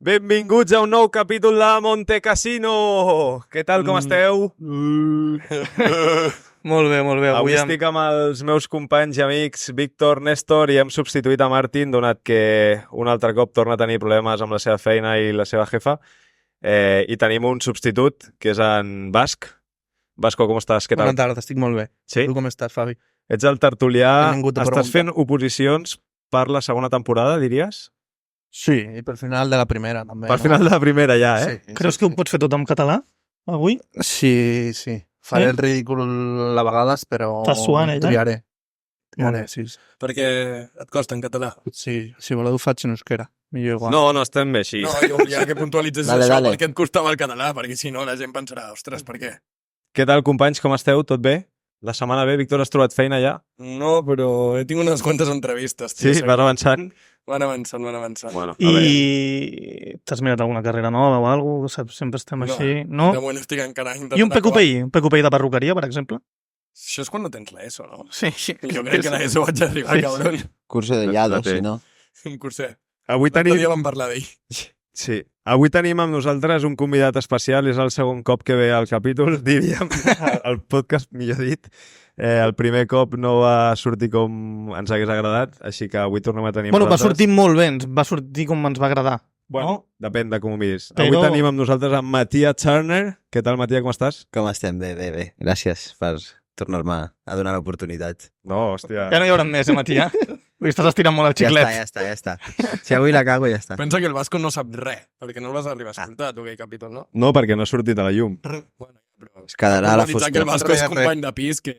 Benvinguts a un nou capítol de Monte Casino! Què tal, com esteu? Molt bé, molt bé. Avui estic amb els meus companys i amics Víctor, Néstor, i hem substituït a Martín, donat que un altre cop torna a tenir problemes amb la seva feina i la seva jefa. I tenim un substitut, que és en Basc. Basco, com estàs? Què tal? Bona tarda, estic molt bé. Sí? Tu com estàs, Fabi? Ets el tertulià. Estàs preguntar. fent oposicions per la segona temporada, diries? Sí, i per final de la primera, també. Per final de la primera ja, eh? Sí, Creus que ho pots fer tot en català, avui? Sí, sí. Faré el ridícul a vegades, però... Estàs suant, ella? Triaré. Molt bé. Sí. Perquè et costa en català. Sí, si voleu ho faig en euskera. Millor igual. No, estem bé així. No, jo volia que puntualitzés Dale, això, dale. perquè et costava el català, perquè si no la gent pensarà, ostres, per què? Què tal, companys? Com esteu? Tot bé? La setmana bé? Víctor, has trobat feina ja? No, però he tingut unes quantes entrevistes. Sí, vas avançant? Van avançant. Bueno, a veure. I t'has mirat alguna carrera nova o alguna cosa? Sempre estem així, no? De moment estic encara intentant... I un PQPI de perruqueria, per exemple? Això és quan no tens l'ESO, no? Sí. Jo crec que l'ESO vaig arribar, Sí. cabron. Curso de llado, Sí. si no. Un curset. Avui L'altre tenim... dia vam parlar d'ell. Sí. Avui tenim amb nosaltres un convidat especial, és el segon cop que ve al capítol, diríem, al podcast, millor dit. El primer cop no va sortir com ens hagués agradat, així que avui tornem a tenir Bueno, va nosaltres. sortir molt bé, va sortir com ens va agradar. Bueno, depèn de com ho miris. Però- Avui tenim amb nosaltres en Matia Turner. Què tal, Matia, com estàs? Com estem? Bé. Gràcies per tornar-me a donar l'oportunitat. No, hòstia. Ja no hi haurà més, Matia? Avui estàs estirant molt el xiclet. Ja està. Si avui la cago, ja està. Pensa que el Vasco no sap res, perquè no el vas arribar a escoltar, tu, aquell capítol, no? No, perquè no ha sortit a la llum. Bueno, però... Es quedarà a la Normalitzar que el foscor. Vasco és Res. company de pis, que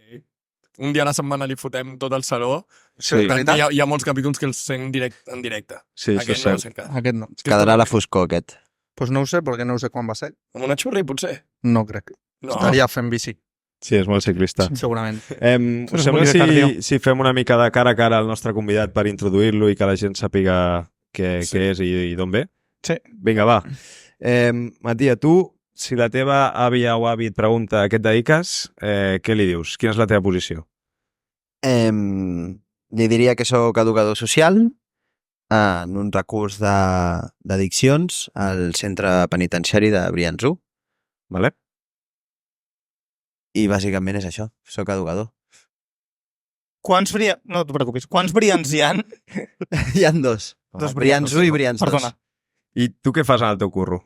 un dia a la setmana li fotem tot el saló. Sí, Hi ha molts capítols que els sent en directe. sí, això és Aquest no cert. el sent cada. Aquest no. Es quedarà a la foscor, aquest. Pues no ho sé, perquè no ho sé quan va ser. Amb una xurri, potser? No crec. No. Estaria fent bici, Sí, és molt ciclista. segurament. Us Una sembla mica de cardio. si fem una mica de cara a cara al nostre convidat per introduir-lo i que la gent sàpiga què és i d'on ve? Sí. Vinga, va. Matia, tu, si la teva àvia o avi et pregunta a què et dediques, què li dius? Quina és la teva posició? Li diria que sóc educador social en un recurs d'addiccions al centre penitenciari de Brians 1. Vale? I bàsicament és això, sóc educador. No et preocupis. Quants brians hi ha? Hi ha dos. Dos Brians 1 i Brians 2. Perdona. I tu què fas en el teu curro?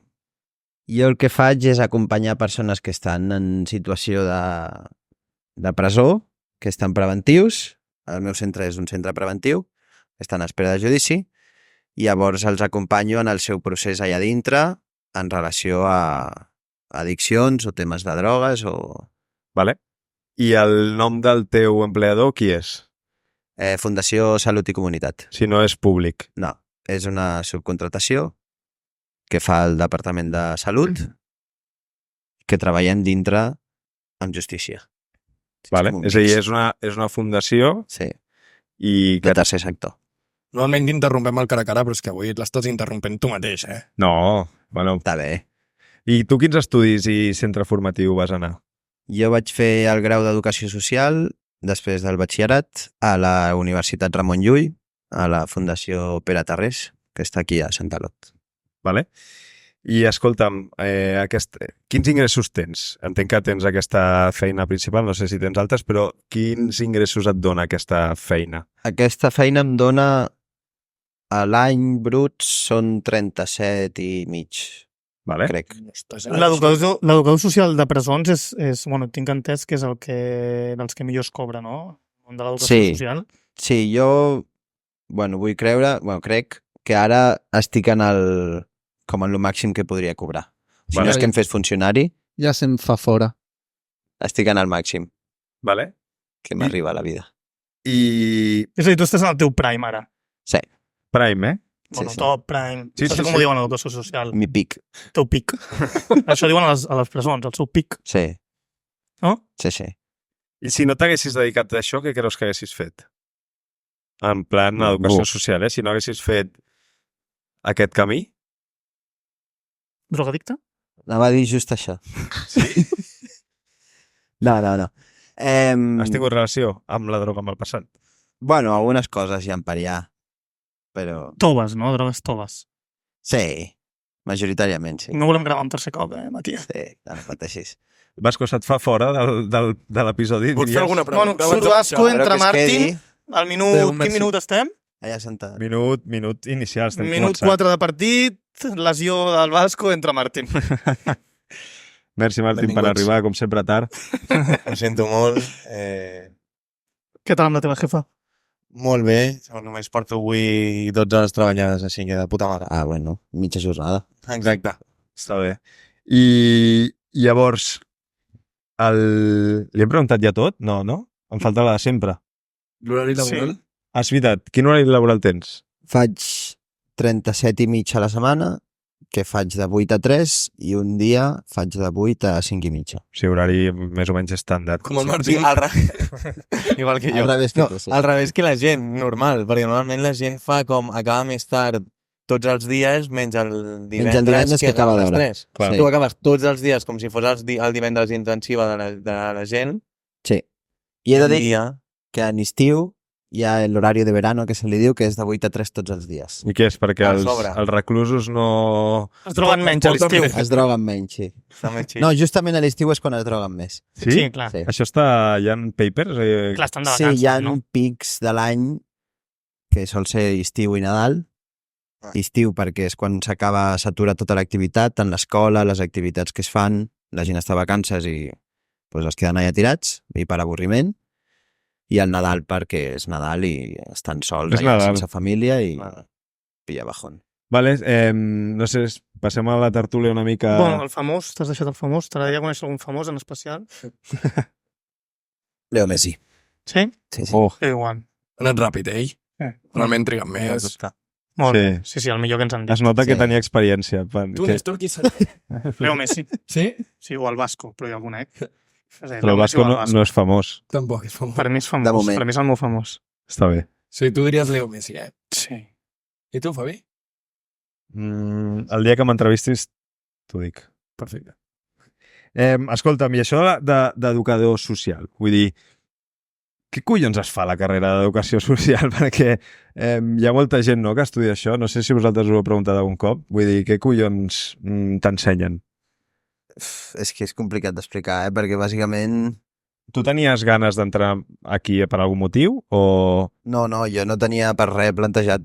Jo el que faig és acompanyar persones que estan en situació de presó, que estan preventius. El meu centre és un centre preventiu, estan a espera de judici, i llavors els acompanyo en el seu procés allà dintre en relació a addiccions o temes de drogues o Vale? I el nom del teu empleador, qui és? Fundació Salut i Comunitat. Si no és públic. No, és una subcontratació que fa el Departament de Salut, que treballem dintre amb justícia. Vale? com un És a dir, mix. és una fundació Sí, i... de tercer sector. Normalment interrompem el cara a cara, però és que avui l'estàs interrompent tu mateix, eh? No, bueno... Està bé. I tu quins estudis i centre formatiu vas anar? Jo vaig fer el grau d'Educació Social després del batxillerat a la Universitat Ramon Llull, a la Fundació Pere Tarrés, que està aquí a Sant Alot. Vale? I escolta'm, quins ingressos tens? Entenc que tens aquesta feina principal, no sé si tens altres, però quins ingressos et dona aquesta feina? Aquesta feina em dona a l'any brut són 37 i mig, Vale? crec. L'educador social de presons és, bueno, tinc entès que és dels que millor es cobra, no? De l'educació Sí. social. Sí, jo, vull creure, crec que ara estic com en el màxim que podria cobrar. Si Vale. no és que em fes funcionari, Ja se'm fa fora. estic en el màxim Vale? que m'arriba a la vida. I És a dir, tu estàs en el teu prime ara. Sí, Prime, eh? Bueno, sí. top, prime. Sí, No sé sí, com sí. ho diuen a l'educació social. Mi pic. Teu pic. Això diuen a les presons, el seu pic. Sí, No? sí. I si no t'haguessis dedicat a això, què creus que haguessis fet? En plan, educació social, eh? Si no haguessis fet aquest camí? Drogadicte? Anava a dir just això. Sí? No. Has tingut relació amb la droga amb el passat? Bueno, algunes coses hi ha per allà, però Toves, no? Drogues toves. sí, Majoritàriament, sí. No volem gravar un tercer cop, Matías? Sí, no pateixis. Vasco, se't fa fora de l'episodi? Pots fer alguna Bueno, pregunta? surt Vasco, Però entra que es Martín, quedi al minut... Adéu, Quin merci. minut estem? allà sentat. Minut inicial, estem Minut començant. 4 de partit, lesió del Vasco, entra Martín. Merci, Martín, per Benvinguts. arribar, com sempre, tard. Ho sento molt. Què tal amb la teva jefa? Molt bé. Només porto avui 12 hores treballades, així que de puta mare. Ah, bueno, mitja jornada. Exacte. Està bé. I llavors, li hem preguntat ja tot? No, no? Em falta la de sempre. L'horari laboral? Ah, és veritat. Quin horari laboral tens? Faig 37 i mig a la setmana, que faig de 8 a 3, i un dia faig de 8 a 5 i mitja. O sigui, horari més o menys estàndard. Com el Sí, Martín. al revés. Igual que jo. Al revés que No, tu, sí. al revés que la gent, normal, perquè normalment la gent fa com acaba més tard tots els dies, menys el divendres, el divendres que acaba a les d'hora. 3. Clar. Sí. Tu acabes tots els dies com si fos el divendres intensiva de la gent. Sí. I he de un dir dia, que en estiu hi ha l'horari de verano, que se li diu, que és de 8 a 3 tots els dies. I què és? Perquè A els sobre. reclusos no... Es droguen menys a l'estiu. Es droguen menys, sí. està més xic. No, justament a l'estiu és quan es droguen més. Sí, clar. Sí, Això està... Hi ha papers? Clar, estan de sí vacances, hi ha no? pics de l'any que sol ser estiu i Nadal. Estiu perquè és quan s'atura tota l'activitat, tant l'escola, les activitats que es fan, la gent està a vacances i pues, es queden allà tirats, i per avorriment. I el Nadal perquè és Nadal i estan sols, És allà, Nadal. sense família i pilla bajón. Vale, no sé, passem a la tertúlia una mica... Bueno, el famós, t'has deixat el famós? T'agradaria conèixer algun famós en especial? Leo Messi. Sí? Sí, sí. Oh, Igual. Ha anat ràpid, ell. Realment triguen més. Molt Sí. bé. Sí, sí, el millor que ens han dit. es nota que Sí. tenia experiència. Tu, Néstor, qui serà? Leo Messi. Sí? Sí, o el Vasco, però hi ha algun, eh? Però el Vasco no és famós. Tampoc és famós. Per mi és De famós. moment. Per mi és el meu famós. Està bé. Sí, tu diries Leo Messi, eh? Sí. I tu, Fabi? El dia que m'entrevistis t'ho dic. Perfecte. Escolta'm, i això d'educador social? Vull dir, què collons es fa a la carrera d'educació social? Perquè hi ha molta gent, no?, que estudia això. No sé si vosaltres ho heu preguntat algun cop. Vull dir, què collons t'ensenyen? És que és complicat d'explicar, perquè bàsicament... Tu tenies ganes d'entrar aquí per algun motiu? O... No, jo no tenia per res plantejat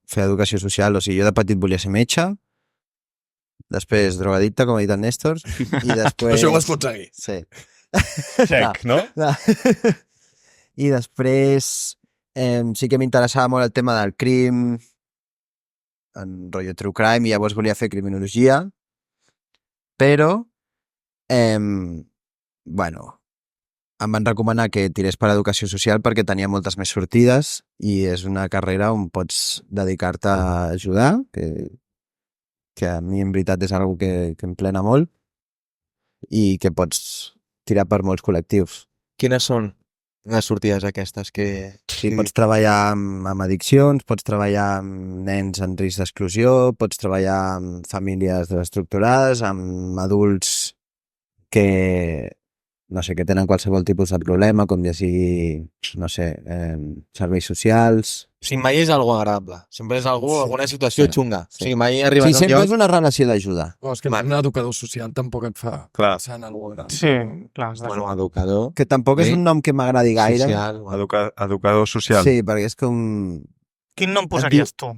fer educació social. O sigui, jo de petit volia ser metge, després drogadicte, com ha dit el Néstor, i després... Això ho vas aconseguir. Sí. Check, no? I després sí que m'interessava molt el tema del crim, en rotllo true crime, i llavors volia fer criminologia, però bueno, em van recomanar que tirés per educació social perquè tenia moltes més sortides i és una carrera on pots dedicar-te a ajudar, que a mi en veritat és una que em plena molt i que pots tirar per molts col·lectius. Quines són les sortides aquestes que... Sí, pots treballar amb addiccions, pots treballar amb nens en risc d'exclusió, pots treballar amb famílies desestructurades, amb adults que, no sé, que tenen qualsevol tipus de problema, com ja sigui, no sé, serveis socials... O sigui, mai és algo agradable. Sempre és alguna situació xunga. Sí. O sigui, mai arribes Sí, a un sempre lloc... és una relació d'ajuda. Oh, és que un educador social tampoc et fa Clar. pensar en alguna cosa. Sí, clar. Bueno, educador... Que tampoc és Sí. un nom que m'agradi gaire. Social... Educador social. Sí, perquè és com... Quin nom posaries tu?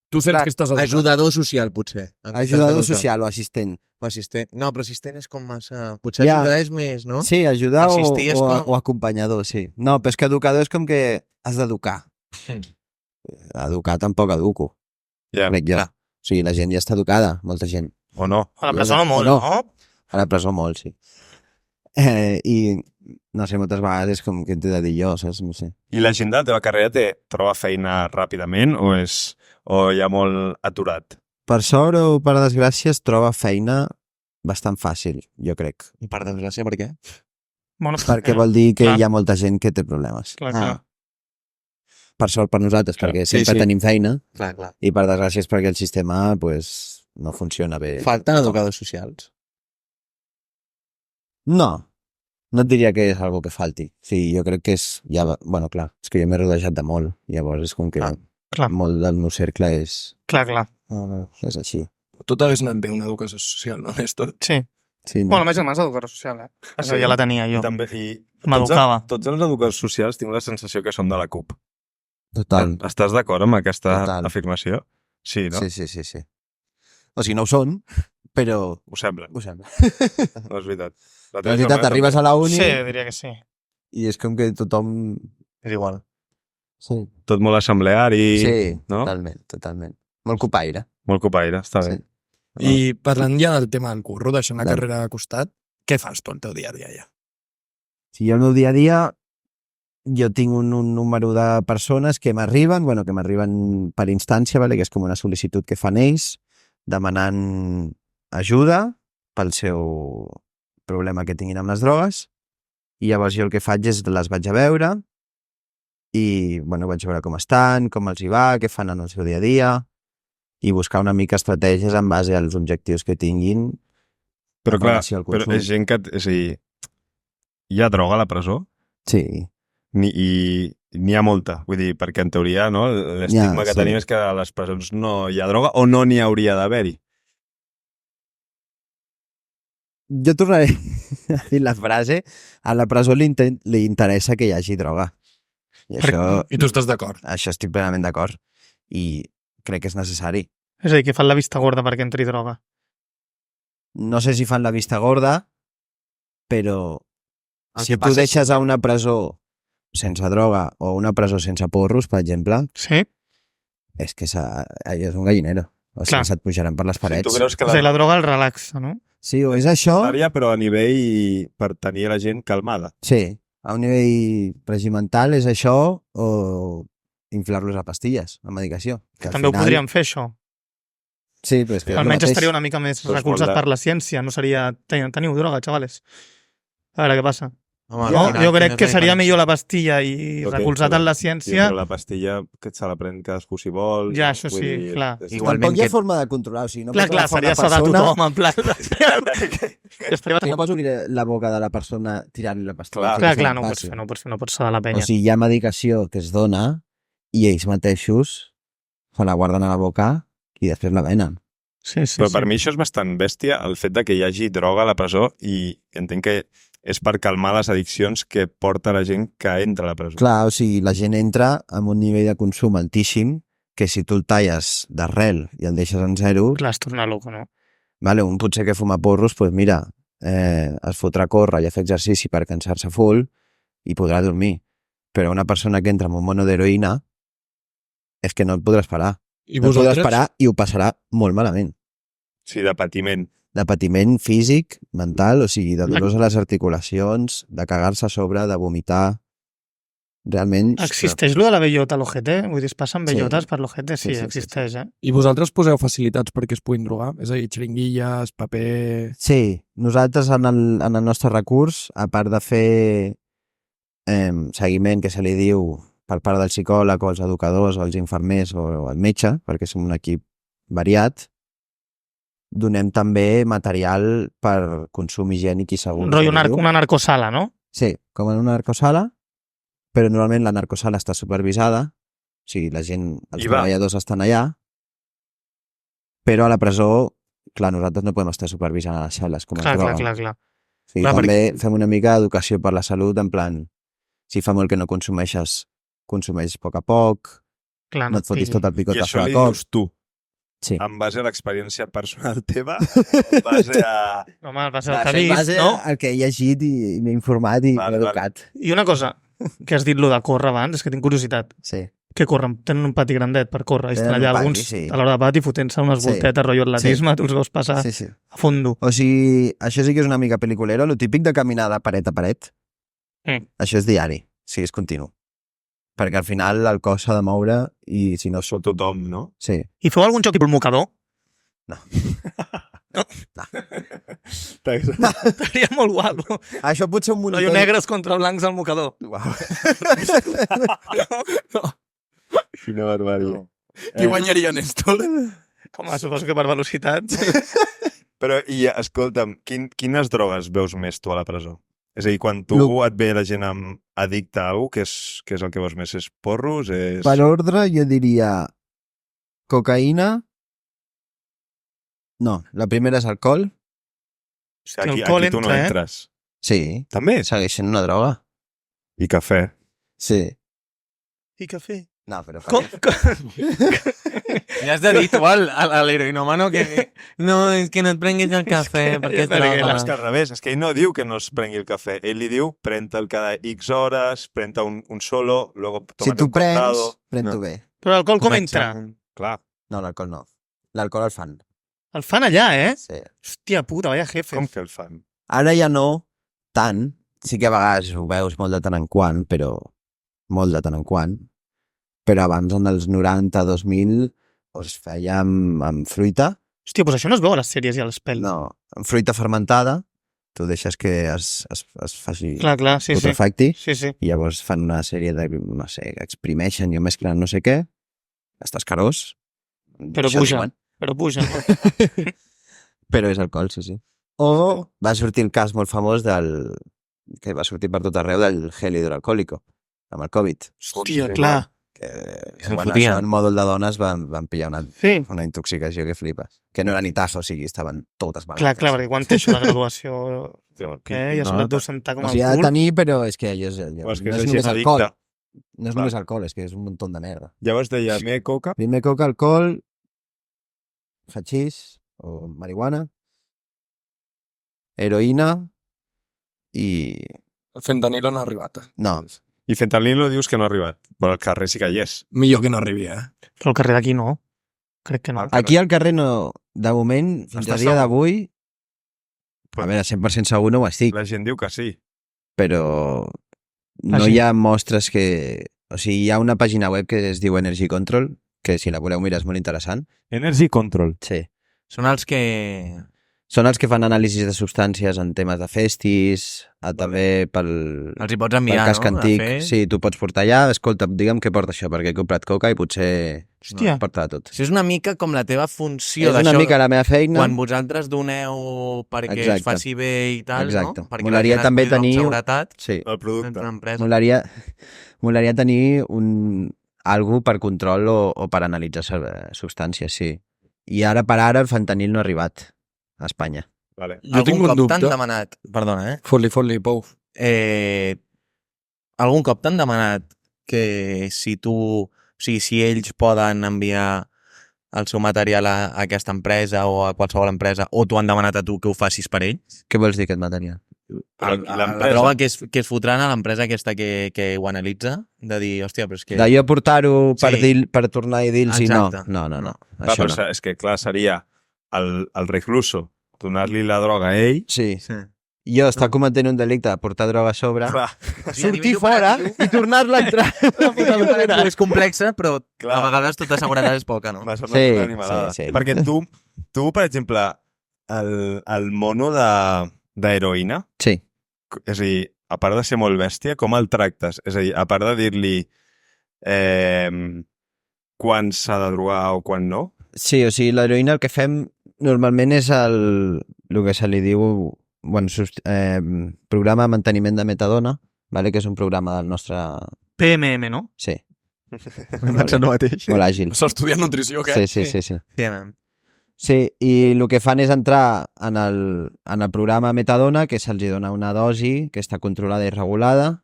Tu sents que estàs educat. Ajudador social, potser. Ajudador social o assistent. O assistent. No, però assistent és com massa... Potser Ja. ajudar és més, no? Sí, ajudar Assistir és com- o acompanyador, sí. No, però és que educador és com que has d'educar. Educar tampoc educo, Ja. crec jo. Clar. O sigui, la gent ja està educada, molta gent. O no? A la presó no molt, No. no? A la presó molt, sí. I, no sé, moltes vegades com que t'he de dir jo, saps? No sé. I la gent de la teva carrera troba feina ràpidament o hi ha molt aturat? Per sort o per desgràcia es troba feina bastant fàcil, jo crec. I per desgràcia, per què? Bueno, Perquè vol dir que clar. hi ha molta gent que té problemes. Clar, clar. Per sort per nosaltres, Clar. perquè Sí, sempre sí. tenim feina, Clar, clar. i per desgràcia és perquè el sistema pues, no funciona bé. Falten educadors socials. No et diria que és algo que falti. Sí, jo crec que és... Ja, bueno, clar, és que jo m'he rodejat de molt, llavors és com que... Ah. Clar. Molt del meu cercle és així. Tot hagués anat bé una educació social, no, Néstor? Sí. Sí, no? Bueno, més o menys educació social, eh? Això ja la tenia jo. També, M'educava. Tots els educadors socials tinc la sensació que són de la CUP. Total. Estàs d'acord amb aquesta Total. afirmació? Sí, no? Sí. O sigui, no ho són, però Ho sembla. ho sembla. No és veritat. La En realitat, arribes a la uni Sí, diria que sí. i és com que tothom... És igual. Sí, Tot molt assembleari, sí, no? totalment. Molt copaire. Molt copaire, està bé. Sí. I parlant ja del tema del curro, deixant la Clar. carrera de costat, què fas tu al teu dia a dia ja? Si jo el meu dia a dia jo tinc un número de persones que m'arriben, per instància, vale? Que és com una sol·licitud que fan ells, demanant ajuda pel seu problema que tinguin amb les drogues, i llavors jo el que faig és les vaig a veure i vaig veure com estan, com els hi va, què fan en el seu dia a dia, i buscar una mica estratègies en base als objectius que tinguin. Però en clar, relació al però consum. és gent que... És a dir, hi ha droga a la presó? Sí, I n'hi ha molta. Vull dir, perquè en teoria no, l'estigma que sí. tenim és que a les presons no hi ha droga o no n'hi hauria d'haver-hi. jo tornaré a dir la frase, a la presó li interessa que hi hagi droga. I I tu estàs d'acord? això estic plenament d'acord. I crec que és necessari. És a dir, que fan la vista gorda perquè entri droga. No sé si fan la vista gorda, però El si que tu passa és deixes a una presó sense droga o una presó sense porros, per exemple, Sí? és que és un gallinero. O sigui, Clar. se't pujaran per les Si tu parets. creus que O sigui, la droga el relaxa, no? Sí, o és això... necessària, però a nivell per tenir la gent calmada. Sí, a un nivell regimental és això o inflar-los a pastilles, a medicació. Que al També ho final- podríem fer, això. Sí, però és que és el Almenys mateix. estaria una mica més Però és recolzat molt de- per la ciència. No seria... Teniu droga, xavales. A veure què passa. Home, No, al final, jo crec quina és que la seria diferència? millor la pastilla i Ok, recolzat però- en la Sí, ciència. però la pastilla que se la pren cadascú si vol. Ja, això vull sí, dir, clar. Igualment Tampoc hi ha que- forma de controlar, o sigui, no Clar, pots clar, agafar seria una sedar persona- tothom, en plan... No pots obrir la boca de la persona tirant-li la pastilla. Clar, Això Clar, és clar, molt no ho pots fàcil. fer, no pots sedar la penya. O sigui, hi ha medicació que es dona i ells mateixos se la guarden a la boca i després la venen. Sí, sí, Però sí. per mi això és bastant bèstia, el fet de que hi hagi droga a la presó i entenc que és per calmar les addiccions que porta la gent que entra a la presó. Clar, o sigui, la gent entra amb un nivell de consum altíssim que si tu el talles d'arrel i el deixes en zero, Clar, es torna loco, no? vale, un potser que fuma porros, doncs mira, es fotrà a córrer i a fer exercici per cansar-se full i podrà dormir. Però una persona que entra amb un mono d'heroïna és que no et podràs parar. I No et podràs vosaltres? parar i ho passarà molt malament. Sí, de patiment. De patiment físic, mental, o sigui, de dolors a les articulacions, de cagar-se a sobre, de vomitar... Realment... Existeix lo de la bellota a l'ojete? Vull dir, es passen Sí. bellotes per l'ojete? Sí, Sí, sí, existeix, eh? I vosaltres poseu facilitats perquè es puguin drogar? És a dir, xeringuilles, paper... Sí, nosaltres en el nostre recurs, a part de fer seguiment que se li diu per part del psicòleg o els educadors o els infermers o el metge, perquè som un equip variat, donem també material per consum higiènic i segur. Un rotllo una narcosala, no? Sí, com en una narcosala, però normalment la narcosala està supervisada, o sigui, la gent, els I va. treballadors estan allà, però a la presó, clar, nosaltres no podem estar supervisant a les cel·les com es Clar, clar, droga. clar. O sigui, Clar, també fem una mica d'educació per la salut, en plan, si fa molt que no consumeixes, consumeix a poc, Clar, no et fotis tot el picot I de això fora li de cop. dius tu, Sí. en base a l'experiència personal teva, en base a... Home, va ser el Va que ser ha en vist, base no? al que he llegit i m'he informat i Vale, m'he educat. I una cosa, que has dit lo de córrer abans, és que tinc curiositat. Sí. Que corren? Tenen un pati grandet per córrer. I estan Tenen allà un pati, alguns sí. a l'hora de pati fotent-se unes Sí. voltetes, rotllo atletisme, tu els veus passar Sí, sí. a fondo. O sigui, això sí que és una mica pel·liculero, lo típic de caminar de paret a paret. Això és diari, sí, és continu. Perquè al final el cos s'ha de moure i si no... Sóc tothom, no? Sí. I feu algun joc tipus mocador? No. Estaria molt guapo. Això pot ser un Rotllo monitor... negres contra blancs al mocador. Uau. Quina barbària. Qui guanyaria, Néstor? Home, suposo que per velocitat. Però, i escolta'm, quines drogues veus més tu a la presó? És a dir, quan tu et ve la gent amb addicte a alguna cosa, què és el que vols més? És porros? És... Per ordre, jo diria cocaïna. No, la primera és alcohol. Hòstia, Aquí alcohol tu no entra, entres. Sí, També? segueix sent una droga. I cafè. Sí. I cafè. No, però... Ja has de dir tu a l'heroïnomano que no, és que no et prenguis el cafè perquè és Perquè droga. és que al revés, és que ell no diu que no es prengui el cafè. Ell li diu, pren-te'l cada X hores, pren-te un solo, luego Si tómate tu un cortado. prens, pren-t'ho No. bé. Però l'alcohol com entra? Clar. No, l'alcohol no. L'alcohol el fan. El fan allà, eh? Sí. Hòstia puta, vaya jefe. Com que el fan? Ara ja no tant. Sí que a vegades ho veus molt de tant en quant, però... Molt de tant en quant. Però abans, en els 90, 2000, es feia amb fruita. Hòstia, doncs això no es veu a les sèries i a les pel·lis. No, amb fruita fermentada. Tu deixes que es faci Clar, sí, sí. putrefacti. Sí, sí. I llavors fan una sèrie de, no sé, exprimeixen i ho mesclen no sé què. Està escarós. Però Això puja. diuen. Però puja. No? Però és alcohol, sí, sí. O va sortir el cas molt famós que va sortir per tot arreu del gel hidroalcohòlico, amb el Covid. Hòstia, clar. Que, Se'n bueno, fotien. això en mòdul de dones van pillar Sí. una intoxicació que flipes. Que no era ni taja, o sigui, estaven totes malaltes. Clar, perquè quan té això la graduació... Ja se l'ha sentar com O el sigui, ha de cul. tenir, però és que allò O és que no és és només gent alcohol. addicta. No és Clar. només alcohol, és que és un munt de merda. Llavors deia, primer coca, Primer coca, alcohol, hachís o marihuana, heroïna i... El fentanilo no ha arribat. No, i fentanilo dius que no ha arribat. Però al carrer sí que hi és. Millor que no arribi, Però al carrer d'aquí no. Crec que no. aquí al carrer no, de moment, fins Estàs a dia segur? d'avui, Però- a veure, 100% segur no ho estic, La gent diu que sí. però no sí. hi ha mostres que... O sigui, hi ha una pàgina web que es diu Energy Control, que si la voleu mirar és molt interessant. Energy Control. Sí. Són els que... Són els que fan anàlisis de substàncies en temes de festis, també pel Els hi pots enviar, casc no? antic. A fer. Sí, tu pots portar allà, escolta, digue'm què porta això, perquè he comprat coca i potser Hòstia. porta de tot. Això és una mica com la teva funció És d'això. una mica la meva feina. Quan vosaltres doneu perquè Exacte. es faci bé i tal, Exacte. no? Perquè Molaria la gent també es cuida amb tenir- seguretat Sí, El producte. entre empreses. molaria tenir algú per control o per analitzar substàncies, sí. I ara per ara el fentanil no ha arribat a Espanya. Vale. Jo tinc un cop t'han dubte. demanat... Perdona, Fot-li, Pou. Algun cop t'han demanat que si tu... O sigui, si ells poden enviar el seu material a aquesta empresa o a qualsevol empresa, o t'ho han demanat a tu que ho facis per ells? Què vols dir, aquest material? La droga que es fotran a l'empresa aquesta que ho analitza, de dir, hòstia, però és que... De jo portar-ho per, Sí. per tornar i dir-los i no. Exacte. No. Clar, Això però no. és que, clar, seria el recluso donar-li la droga a ell. Sí. Sí. Jo està cometent un delicte de portar droga a sobre, Clar, sortir fora i tornar-la a entrar. És complexa, però Clar. a vegades tota seguretat és poca, no? m'ha semblat Sí, una animalada. sí. Perquè tu, per exemple, el mono d'heroïna, Sí. és a dir, a part de ser molt bèstia, com el tractes? És a dir, a part de dir-li quan s'ha de drogar o quan no? Sí, o sigui, l'heroïna el que fem normalment és el que se li diu programa de manteniment de metadona, vale? Que és un programa del nostre... PMM, no? Sí, el mateix. molt àgil. S'ha estudiat nutrició, què? Sí. Sí, Sí, i el que fan és entrar en el programa metadona, que se'ls dona una dosi que està controlada i regulada,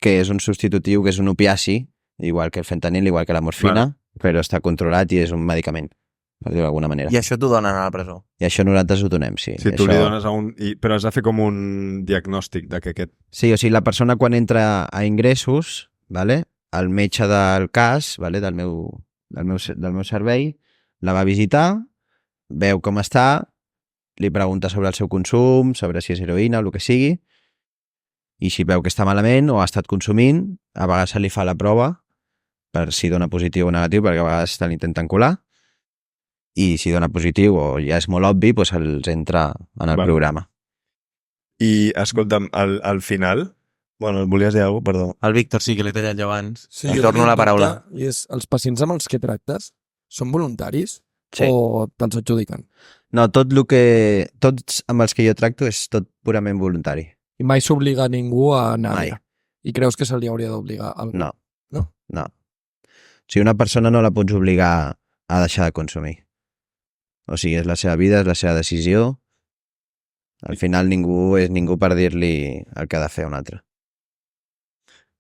que és un substitutiu, que és un opiaci, igual que el fentanil, igual que la morfina, però està controlat i és un medicament, per dir-ho d'alguna manera. I això t'ho donen a la presó. I això nosaltres ho donem, sí. Si tu això... li dones a un... Però has de fer com un diagnòstic de que aquest... Sí, o sigui, la persona quan entra a ingressos, vale? El metge del cas, vale? del meu servei, la va visitar, veu com està, li pregunta sobre el seu consum, sobre si és heroïna o el que sigui, i si veu que està malament o ha estat consumint, a vegades se li fa la prova per si dona positiu o negatiu, perquè a vegades te l'intenten colar, i si dona positiu o ja és molt obvi, doncs els entra en el Vale. programa. I, escolta'm, al final... Bueno, volies dir alguna cosa? Perdó. El Víctor sí que l'he tallat jo abans. Sí, Em jo torno tinc la un paraula. dubte, I és, els pacients amb els que tractes són voluntaris Sí. o te'ls adjudiquen? No, tots amb els que jo tracto és tot purament voluntari. I mai s'obliga a ningú a anar-hi. Mai. I creus que se li hauria d'obligar a algú? No. No? No. O sigui, una persona no la pots obligar a deixar de consumir. O sigui, és la seva vida, és la seva decisió. Al final ningú és ningú per dir-li el que ha de fer un altre.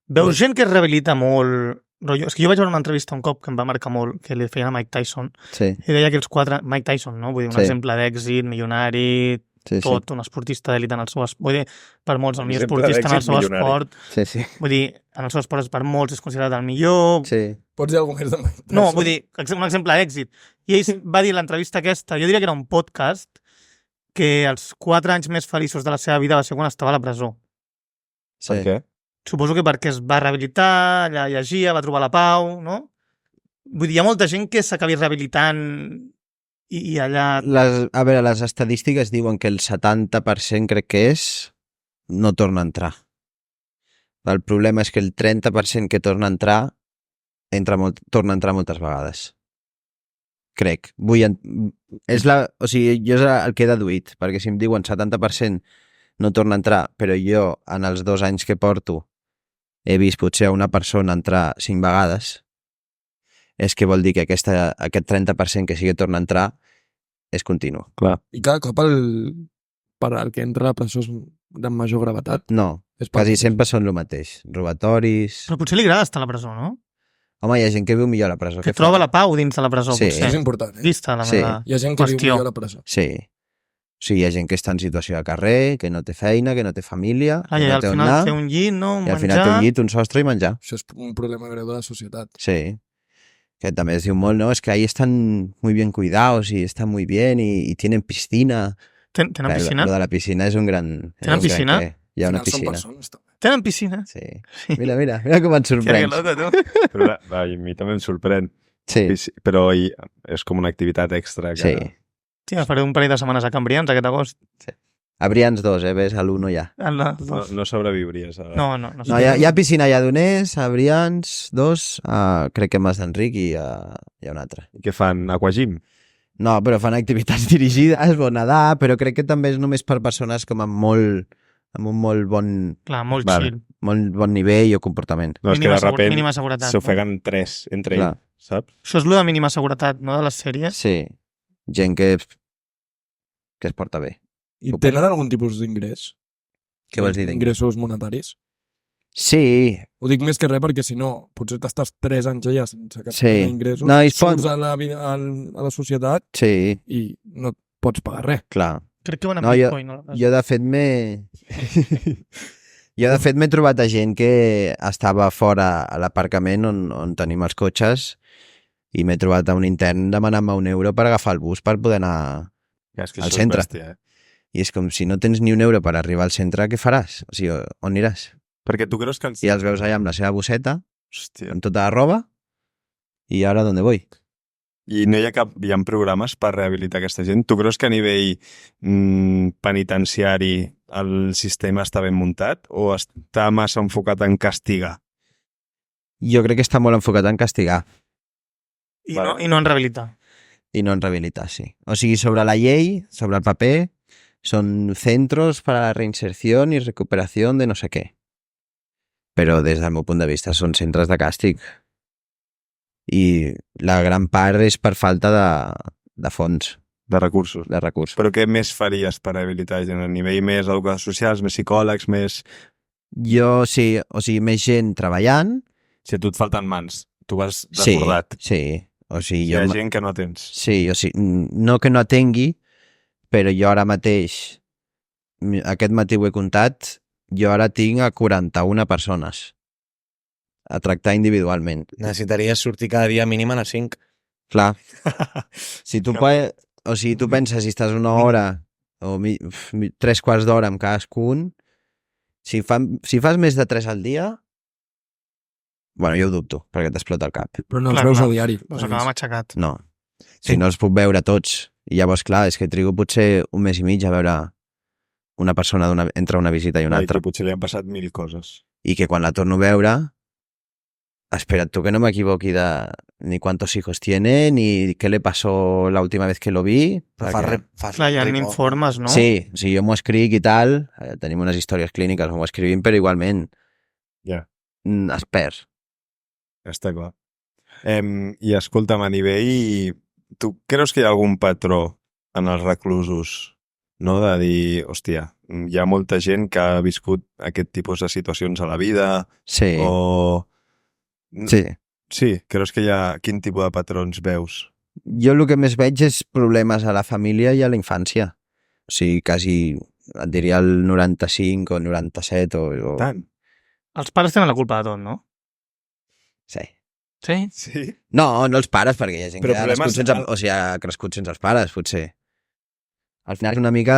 Veus gent que es rehabilita molt... Rotllo, és que jo vaig veure una entrevista un cop que em va marcar molt, que li feien a Mike Tyson, Sí, i deia que els quatre... Mike Tyson, no? Vull dir, un Sí. exemple d'èxit, milionari, sí, tot, un esportista d'elit en el seu esport. Vull dir, per molts, el millor Exemple esportista en el d'èxit seu milionari. esport. sí, sí, Vull dir, en el seu esport per molts és considerat el millor. sí. Pots dir alguna cosa més? No, vull dir, un exemple d'èxit. I ell va dir a l'entrevista aquesta, jo diria que era un podcast, que els 4 anys més feliços de la seva vida va ser quan estava a la presó. Sí. Per què? Suposo que perquè es va rehabilitar, allà llegia, va trobar la pau, no? Vull dir, hi ha molta gent que s'acabi rehabilitant i allà... A veure, les estadístiques diuen que el 70% crec que és no torna a entrar. El problema és que el 30% que torna a entrar torna a entrar moltes vegades. Crec. O sigui, jo és el que he deduït, perquè si em diuen 70% no torna a entrar, però jo en els 2 anys que porto he vist potser a una persona entrar 5 vegades, és que vol dir que aquest 30% que sí que torna a entrar és continu. Clar. I cada cop per al que entra a la presó és de major gravetat. No, És per- quasi sempre són el mateix. Robatoris... Però potser li agrada estar a la presó, no? Home, hi ha gent que viu millor a la presó. Que Què troba fa? la pau dins de la presó, Sí. Això és potser. important. Vista la Sí. meva... Hi ha gent que viu Qüestió. millor a la presó. Sí. O sigui, hi ha gent que està en situació de carrer, que no té feina, que no té família, Ah, que i no al té on final anar, té un llit, no? Un i al final té un llit, un sostre i menjar. Això és un problema greu de la societat. Sí. Que también es diu molt, ¿no? Es que ahí están muy bien cuidados y están muy bien y tienen piscina. Tenen Claro, piscina? Lo de la piscina es un gran... ¿Tenen piscina? Hi ha Al una final són piscina. persones, també. Tenen piscina? Sí. Mira com et Hòstia, que sorprens. loco, tu. Però a mi també em sorprèn. Sí, Però és com una activitat extra. Que... sí. Tia, faré un parell de setmanes a Cambrians aquest agost. A Brians 2, ves a l'1 ja. No sobreviuries. A... No. No, hi ha piscina a Lledoners, a Brians 2, crec que a Mas d'Enric i hi ha un altre. I què fan? Aquagym? No, però fan activitats dirigides, bon nedar, però crec que també és només per persones com amb un molt bon, Clar, molt Vale. chill. molt bon nivell o comportament. No, és que de repente Mínima seguretat. s'ofeguen 3 entre Clar. ells, saps? Això és el de mínima seguretat, no?, de les sèries. Sí, gent que es porta bé. I tenen algun tipus d'ingrés? Què vols dir d'ingrés? Ingressos monetaris? Sí, Ho dic més que res perquè si no, potser t'estàs 3 anys allà sense cap Sí. mena d'ingressos, No, i es pot- surts a la societat sí, i no et pots pagar res. clar. Crec que van a No, Bitcoin. No, Jo de fet m'he trobat a gent que estava fora a l'aparcament on tenim els cotxes i m'he trobat a un intern demanant-me €1 per agafar el bus per poder anar... Ja, és que Al això centre. és bèstia, I és com si no tens ni €1 per arribar al centre, què faràs? O sigui, on aniràs? Perquè tu creus que els... I els veus allà amb la seva bosseta, Hòstia. amb tota la roba, i ara d'on voy? I no hi ha programes per rehabilitar aquesta gent? Tu creus que a nivell penitenciari el sistema està ben muntat o està massa enfocat en castigar? Jo crec que està molt enfocat en castigar I no en rehabilitar. i no en rehabilitar, sí. O sigui, sobre la llei, sobre el paper, són centros para la reinserción y recuperación de no sé què. Però des del meu punt de vista són centres de càstig. I la gran part és per falta de fons, De recursos. de recursos. Però què més faries per rehabilitar gent? A nivell més educadors socials, més psicòlegs, més... Jo, sí, o sigui, més gent treballant. Si a tu et falten mans, tu vas Sí, desbordat. sí. O sigui, Hi ha gent que no tens. Sí, o sigui, no que no atengui, però jo ara mateix, aquest matí ho he comptat, jo ara tinc a 41 persones a tractar individualment. Necessitaries sortir cada dia mínim a les 5. Clar, si tu, o sigui, tu penses si estàs una hora o 3 quarts d'hora amb cadascun, si fas més de 3 al dia, bueno, jo ho dubto, perquè t'explota el cap. Però no els Clar, veus clar. a diari. Us acaba matxacat. No. Si no els puc veure tots. I llavors, clar, és que trigo potser un mes i mig a veure una persona entre una visita i una I altra. que potser li han passat 1000 coses. I que quan la torno a veure, espera't tu que no m'equivoqui ni cuántos hijos tiene, ni qué le pasó la última vez que lo vi. Però Clar, hi ha informes, no? Sí, jo m'ho escric i tal, tenim unes històries clíniques, m'ho escrivim, però igualment Ja. es perd. Està clar. I escolta'm, a nivell... Tu creus que hi ha algun patró en els reclusos, no? De dir, hòstia, hi ha molta gent que ha viscut aquest tipus de situacions a la vida, Sí, o... sí. Sí, creus que hi ha... Quin tipus de patrons veus? Jo el que més veig és problemes a la família i a la infància. O sigui, quasi, et diria el 95 o 97 o... Tant? Els pares tenen la culpa de tot, no? Sí. Sí? Sí? No, no els pares, perquè hi ha gent Però que ha problemes- nascut sense, o sigui, ha crescut sense els pares, potser. Al final és una mica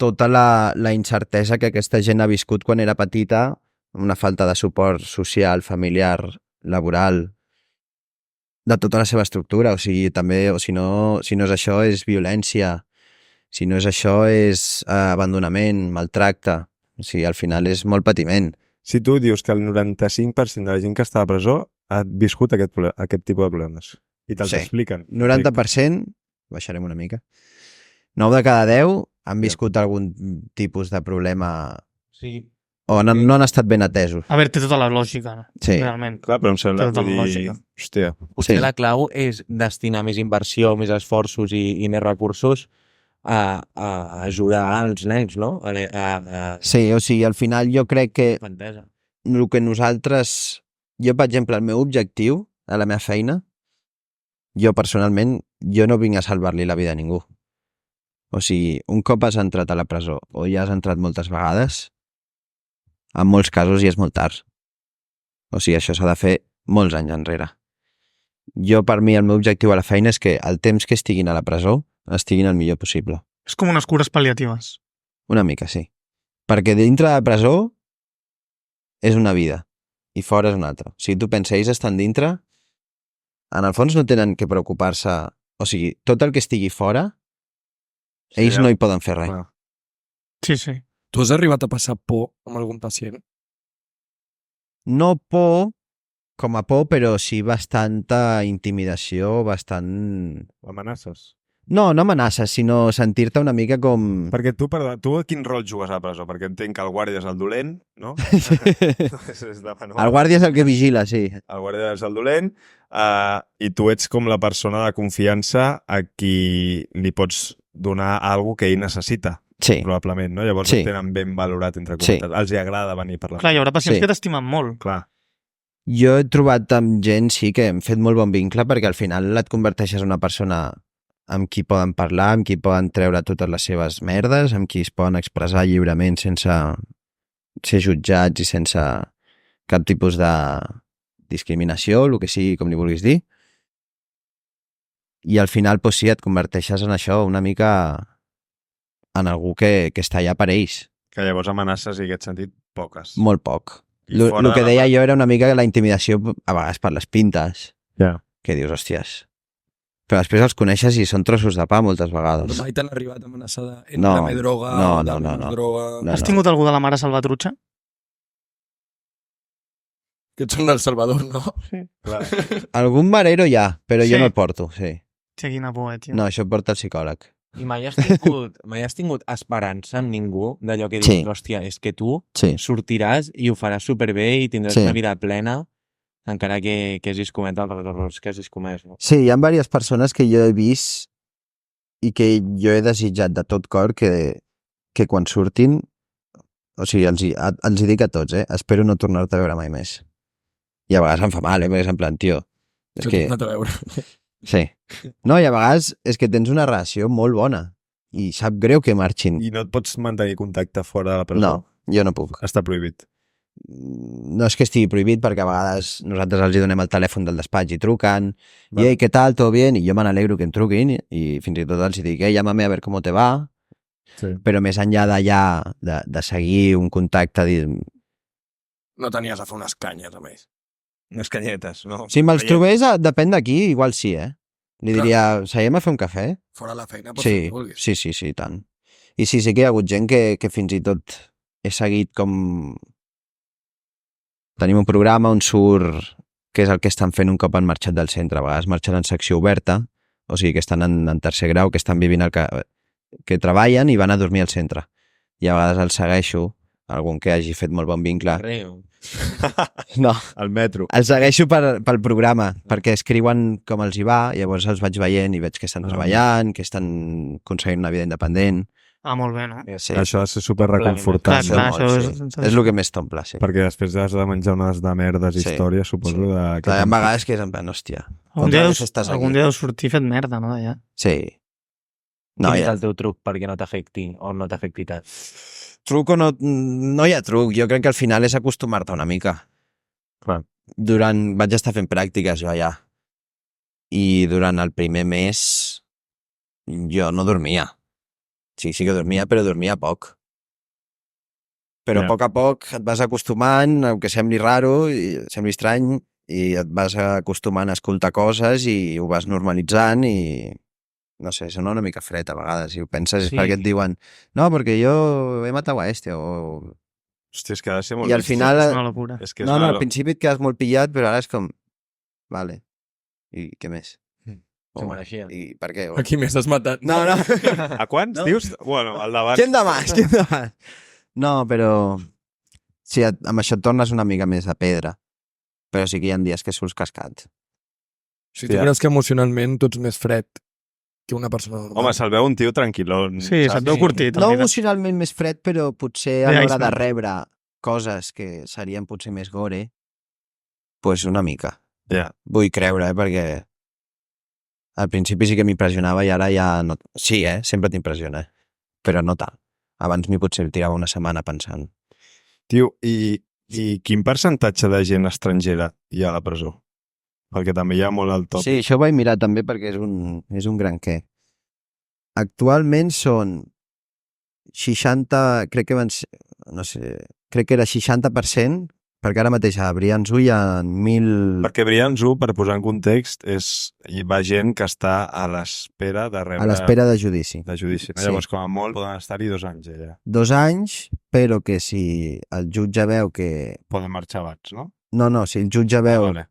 tota la incertesa que aquesta gent ha viscut quan era petita, una falta de suport social, familiar, laboral, de tota la seva estructura. O sigui, també, o si no és això, és violència. Si no és això, és abandonament, maltracte. O sigui, al final és molt patiment. Si tu dius que el 95% de la gent que està a presó ha viscut aquest tipus de problemes i te'ls Sí. expliquen. 90%, baixarem una mica, 9 de cada 10 han viscut algun tipus de problema Sí. o no han estat ben atesos. A veure, té tota la lògica, no? Sí. Realment. Clar, però em sembla Té tota vull la dir... lògica. Hòstia, Potser Sí. la clau és destinar més inversió, més esforços i més recursos a ajudar els nens, no? Sí, o sigui, al final jo crec que infantesa. el que nosaltres... Jo, per exemple, el meu objectiu a la meva feina, jo personalment, jo no vinc a salvar-li la vida a ningú. O sigui, un cop has entrat a la presó o ja has entrat moltes vegades, en molts casos ja és molt tard. O sigui, això s'ha de fer molts anys enrere. Jo, per mi, el meu objectiu a la feina és que el temps que estiguin a la presó estiguin el millor possible. És com unes cures pal·liatives. Una mica, sí. Perquè dintre de la presó és una vida i fora és una altra. O sigui, tu pensa, ells estan dintre, en el fons no tenen que preocupar-se... O sigui, tot el que estigui fora, ells no hi poden fer res. clar. Sí, sí. Tu has arribat a passar por amb algun pacient? No por com a por, però sí bastanta intimidació, bastant... Amenaces. No amenaces, sinó sentir-te una mica com... Perquè tu a quin rol jugues a la presó? Perquè entenc que el guàrdia és el dolent, no? és de manual. El guàrdia és el que vigila, sí. El guàrdia és el dolent i tu ets com la persona de confiança a qui li pots donar alguna que ell necessita, Sí, probablement, no? Llavors Sí. el tenen ben valorat entre Sí. comunitats. Els hi agrada venir a parlar. Clar, hi haurà pacients Sí. que t'estimen molt. Clar. jo he trobat amb gent, sí, que hem fet molt bon vincle perquè al final et converteixes en una persona amb qui poden parlar, amb qui poden treure totes les seves merdes, amb qui es poden expressar lliurement sense ser jutjats i sense cap tipus de discriminació, el que sigui, com li vulguis dir. I al final, doncs sí, et converteixes en això, una mica en algú que està allà per ells. Que llavors amenaces i en aquest sentit poques. Molt poc. I El fora que de la- deia jo era una mica la intimidació a vegades per les pintes, Ja. que dius, hòsties. Però després els coneixes i són trossos de pa moltes vegades. Mai t'han arribat a amenaçar de No, dame droga, no, o no, dame no, más no. droga... No. Has tingut algú de la mare salvatrucha? Que ets un del Salvador, no? Clar. Algun marero hi ha, però Sí. jo no el porto, sí. Sí, quina por, tio. No, això el porta el psicòleg. I mai has tingut esperança amb ningú d'allò que dius, Sí. hòstia, és que tu Sí. sortiràs i ho faràs superbé i tindràs Sí. una vida plena encara que hagis comès els errors que hagis comès. No? Sí, hi ha diverses persones que jo he vist i que jo he desitjat de tot cor que quan surtin, o sigui, els hi dic a tots, espero no tornar-te a veure mai més. I a vegades em fa mal, perquè és en plan, tio, és que... No t'he veure. Sí. No, i a vegades és que tens una relació molt bona i sap greu que marxin. I no et pots mantenir contacte fora de la presó? No, jo no puc. Està prohibit. No és que estigui prohibit, perquè a vegades nosaltres els hi donem el telèfon del despatx i truquen, Vale. i ei, què tal, tot bien? I jo me n'alegro que em truquin, i fins i tot els hi dic, llámame a ver cómo te va, Sí. però més enllà d'allà, de seguir un contacte... No tenies a fer unes canyes, a més. Unes canyetes, no? Si me'ls Veient- trobés, depèn d'aquí, igual sí, Li diria, seiem a fer un cafè? Fora la feina, pots Sí, fer el que vulguis. sí, i tant. I sí que hi ha hagut gent que fins i tot he seguit com... Tenim un programa on surt que és el que estan fent un cop han marxat del centre. A vegades marxen en secció oberta, o sigui que estan en tercer grau, que estan vivint que treballen i van a dormir al centre. I a vegades els segueixo, algun que hagi fet molt bon vincle. No, Al metro. els segueixo pel programa, perquè escriuen com els hi va, llavors els vaig veient i veig que estan treballant, que estan aconseguint una vida independent. Ah, molt bé, no? Sí, Això ha de ser super Clar, reconfortant. clar, molt, això sí. És el que més t'omple, sí. Perquè després has de menjar unes de merdes Sí, històries, suposo. sí. De... Clar, hi ha vegades que és en plan, hòstia. Algun contra dia més estàs aquí. algun dia deus sortir fet merda, no? Ja. Sí. No, Quin és ja. el teu truc perquè no t'afecti o no t'afecti tant? Truc o no hi ha truc. Jo crec que al final és acostumar-te una mica. Clar. Vaig estar fent pràctiques jo allà. I durant el primer mes jo no dormia. Sí que dormia, però dormia poc. Però Ja. a poc et vas acostumant, aunque sembli raro, i sembli estrany, i et vas acostumant a escoltar coses i ho vas normalitzant i no sé, sona una mica fred a vegades, i ho penses, és Sí. perquè et diuen no, perquè jo he matat a este, o... Hòstia, és que ha de ser molt... I al bèstia. final... És una locura. És que és No, una... al principi et quedes molt pillat, però ara és com... Vale. I què més? Se mereixia. I per què? Aquí més has matat. No. A quants, No. dius? Bueno, al davant. Qui endavant? Qui endavant? No, però... Sí, amb això et tornes una mica més de pedra. Però sí que hi ha dies que surts cascat. Si tu creus que emocionalment tu ets més fred que una persona normal. Home, se'l veu un tio tranquil·lón. Sí, se't veu curtit. No la veritat. emocionalment més fred, però potser a De l'hora de Iceman. rebre coses que serien potser més gore, pues una mica. Ja. Vull creure, perquè al principi sí que m'impressionava i ara ja no... Sí, sempre t'impressiona, però no tant. Abans m'hi potser tirava una setmana pensant. Tio, i quin percentatge de gent estrangera hi ha a la presó? Perquè també hi ha molt al top. Sí, això ho vaig mirar també perquè és un gran què. Actualment són 60, crec que van ser, no sé, crec que era 60%, perquè ara mateix a Brians hi ha 1.000... Perquè Brians 1, per posar en context, hi va gent que està a l'espera de rebre... A l'espera de judici. de judici. No? Sí. Llavors, com a molt, poden estar-hi 2 anys, ja. 2 anys, però que si el jutge veu que... Poden marxar abans, no? No, si el jutge veu Vale.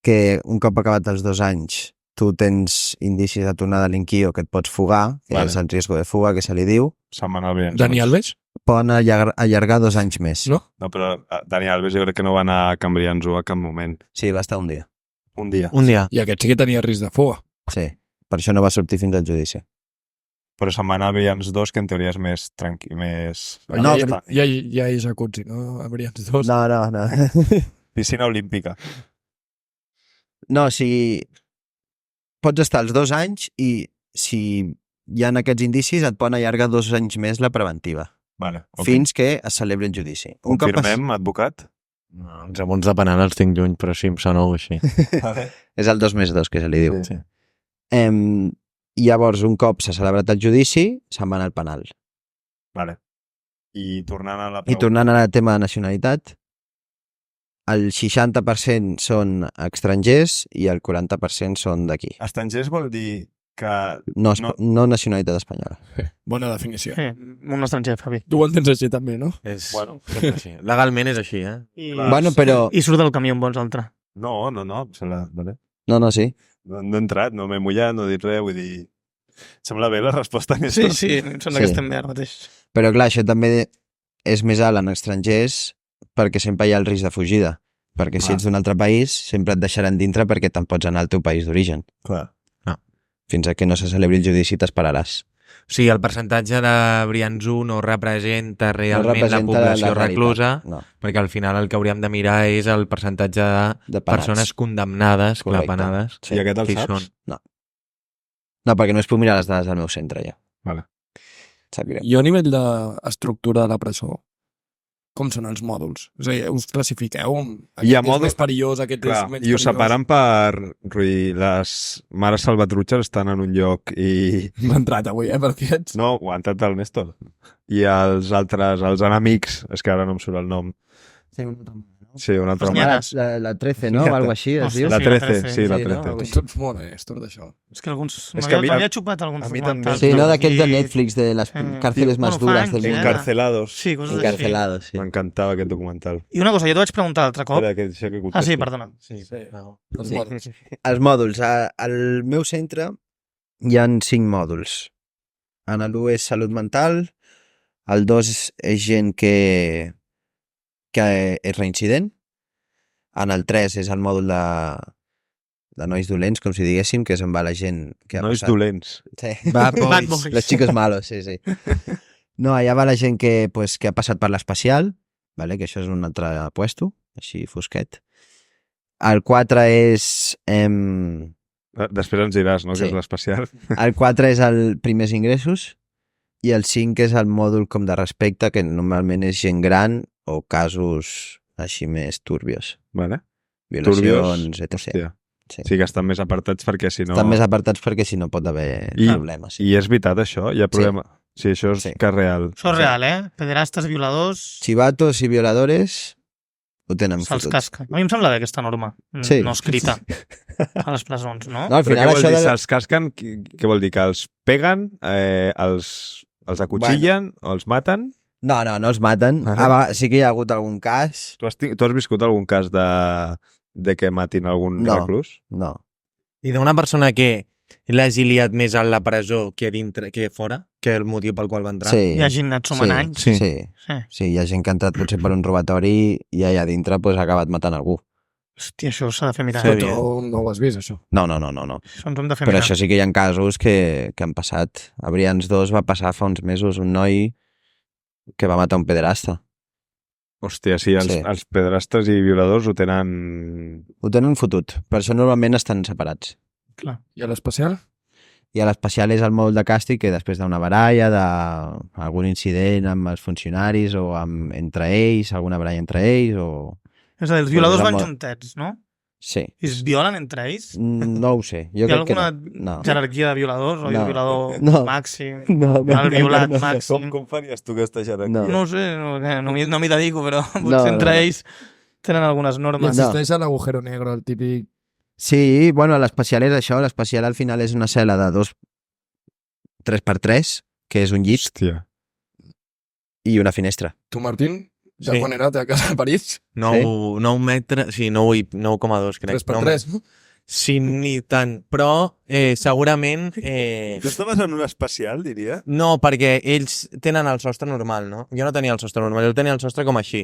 que un cop acabat els 2 anys tu tens indicis de tornar a delinquir o que et pots fugar, que Vale. és el riesgo de fuga que se li diu, Se'n van al Brians. Dani Alves? poden allargar 2 anys més. No? No, però Dani Alves jo crec que no va anar a Can Brians 1 a cap moment. Sí, va estar un dia. Un dia. Un dia. I aquest sí que tenia risc de fuga. Sí, per això no va sortir fins al judici. Però se'n va anar a Brians 2, que en teoria és més tranquil, més... No, ja és jacuzzi, no? A Brians 2. No. Piscina olímpica. No, si pots estar els 2 anys i si hi ha aquests indicis et poden allargar 2 anys més la preventiva, Vale. Okay. fins que es celebri el judici. Un cop Confirmem, advocat? No, els apunts de penal els tinc lluny, però sí, em sona així. Vale. És el 2+2 que se li diu. Sí. Llavors, un cop s'ha celebrat el judici, se'n van al penal. Vale. I tornant a la I tornant al tema de nacionalitat, el 60% són estrangers i el 40% són d'aquí. Estrangers vol dir que... No, No. no nacionalitat espanyola. Bona definició. Sí, un estranger, Fabi. Tu ho entens així també, no? És... Bueno. sempre així. Legalment és així, I, Bueno, però... I surt del camió amb vols altre. No. Vale. No, sí. No he entrat, no m'he mullat, no he dit res, vull dir... Sembla bé la resposta. Sí, em sembla Sí. que estem bé ara mateix. Però clar, això també és més alt en estrangers perquè sempre hi ha el risc de fugida. Perquè si Clar. ets d'un altre país, sempre et deixaran dintre perquè te'n pots anar al teu país d'origen. Clar. Fins a que no se celebri el judici t'esperaràs. O sigui, el percentatge de Brians 1 no representa realment la població realitat, reclusa, No, perquè al final el que hauríem de mirar és el percentatge de de penats. persones condemnades, Correcte. clapenades. Sí. I aquest el Qui saps? són? No, perquè no es puc mirar les dades del meu centre, ja. Vale. Sap greu. I a nivell d'estructura de la presó, com són els mòduls? És a dir, us classifiqueu? Hi ha Aquest és mòdul- més perillós, aquest Clar, és menys i ho perillós. separen per... Rui, les mares salvatruches estan en un lloc i... M'ha entrat avui, per aquests. No, ho ha entrat el Néstor. I els altres, els enemics, és que ara no em surt el nom. Sí, una altra manera. Sí, una altra Pues mà. n'hi ha. La 13, no? O algo així, es Hòstia, diu. La sí, la 13, 13, sí, la sí, no? 13. Algo Tots tots molt honestos d'això. És que alguns... És que a mi- M'havia xupat alguns a mi també. documentals. Sí, no? D'aquests de I- Netflix, de les càrceles Bueno, más fa duras anys, del sí, mundo. Encarcelados. Sí, coses així. Encarcelados, sí. M'encantava aquest documental. I una cosa, jo t'ho vaig preguntar l'altre cop. Espera, que deixa que Ah, contesti. sí, perdona. Sí, no. Els Sí. mòduls. Els mòduls. Al meu centre hi ha 5 mòduls. En l'1 és salut mental, el 2 és gent que és reincident, en el 3 és el mòdul de nois dolents, com si diguéssim, que és on va la gent que ha Nois passat... dolents. Sí. Bad Bad Boys. Boys. Los chicos malos, sí, sí. No, allà va la gent que ha passat per l'especial, vale? Que això és un altre puesto, així fosquet. El 4 és... Després ens diràs, no?, Sí. que és l'especial. El 4 és el primers ingressos i el 5 és el mòdul com de respecte, que normalment és gent gran o casos així més turbios. Vale. Violacions, etc. Hòstia. Sí. Sí que estan més apartats perquè si no... Estan més apartats perquè si no pot haver I- problemes. Sí. I és veritat això? Hi ha problema? Sí, això és Sí. que és real. Això és real, eh? Pederastes, violadors... Chivatos i violadores ho tenen Se'ls fotut. casca. A mi em sembla bé aquesta norma, Sí. no escrita, a les presons, no? No, al Però què final vol això dir? de... Se'ls casquen? Què vol dir? Que els peguen, els acutxillen o els maten? No, els maten. Vale. Sí que hi ha hagut algun cas. Tu has viscut algun cas de que matin algun No. reclús? No. I d'una persona que l'hagi liat més a la presó que a dintre, que fora, que el motiu pel qual va entrar. Sí. Hi ha gent anat sumant anys. Sí. Sí. Sí. Sí, hi ha gent que ha entrat potser per un robatori i allà dintre pues, ha acabat matant algú. Hòstia, això s'ha de fer mirar. Sí. Tu no ho has vist, això. No. Això ens ho hem de fer Però mirar. això sí que hi ha casos que han passat. A Brians 2 va passar fa uns mesos un noi que va matar un pederasta. Hòstia, sí, Sí. els pedrastes i violadors ho tenen... Ho tenen fotut. Per això normalment estan separats. Clar. I a l'especial? I a l'especial és el mòdul de càstig que després d'una baralla, d'algun incident amb els funcionaris o entre ells, alguna baralla entre ells o... És a dir, els violadors Pues van era juntets, no? Sí. I es violen entre ells? No ho sé. Jo Hi ha crec que alguna no. jerarquia de violadors? O hi ha No. el violador No. màxim? No, El violat màxim? Com faries tu aquesta jerarquia? No. No ho sé, no m'hi dedico, però potser No, entre no. ells tenen algunes I normes. existeix l'agujero negro, el típic... Sí, bueno, l'especial és això. L'especial al final és una cel·la de 3x3, que és un llit Hòstia. i una finestra. Tu, Martín, ja Sí. quan era a casa de París, 9 metres, sí, 9,2 crec. 3x3, no? Sí, ni tant. Però segurament... Tu estaves en un especial, diria? No, perquè ells tenen el sostre normal, no? Jo no tenia el sostre normal, jo tenia el sostre com així.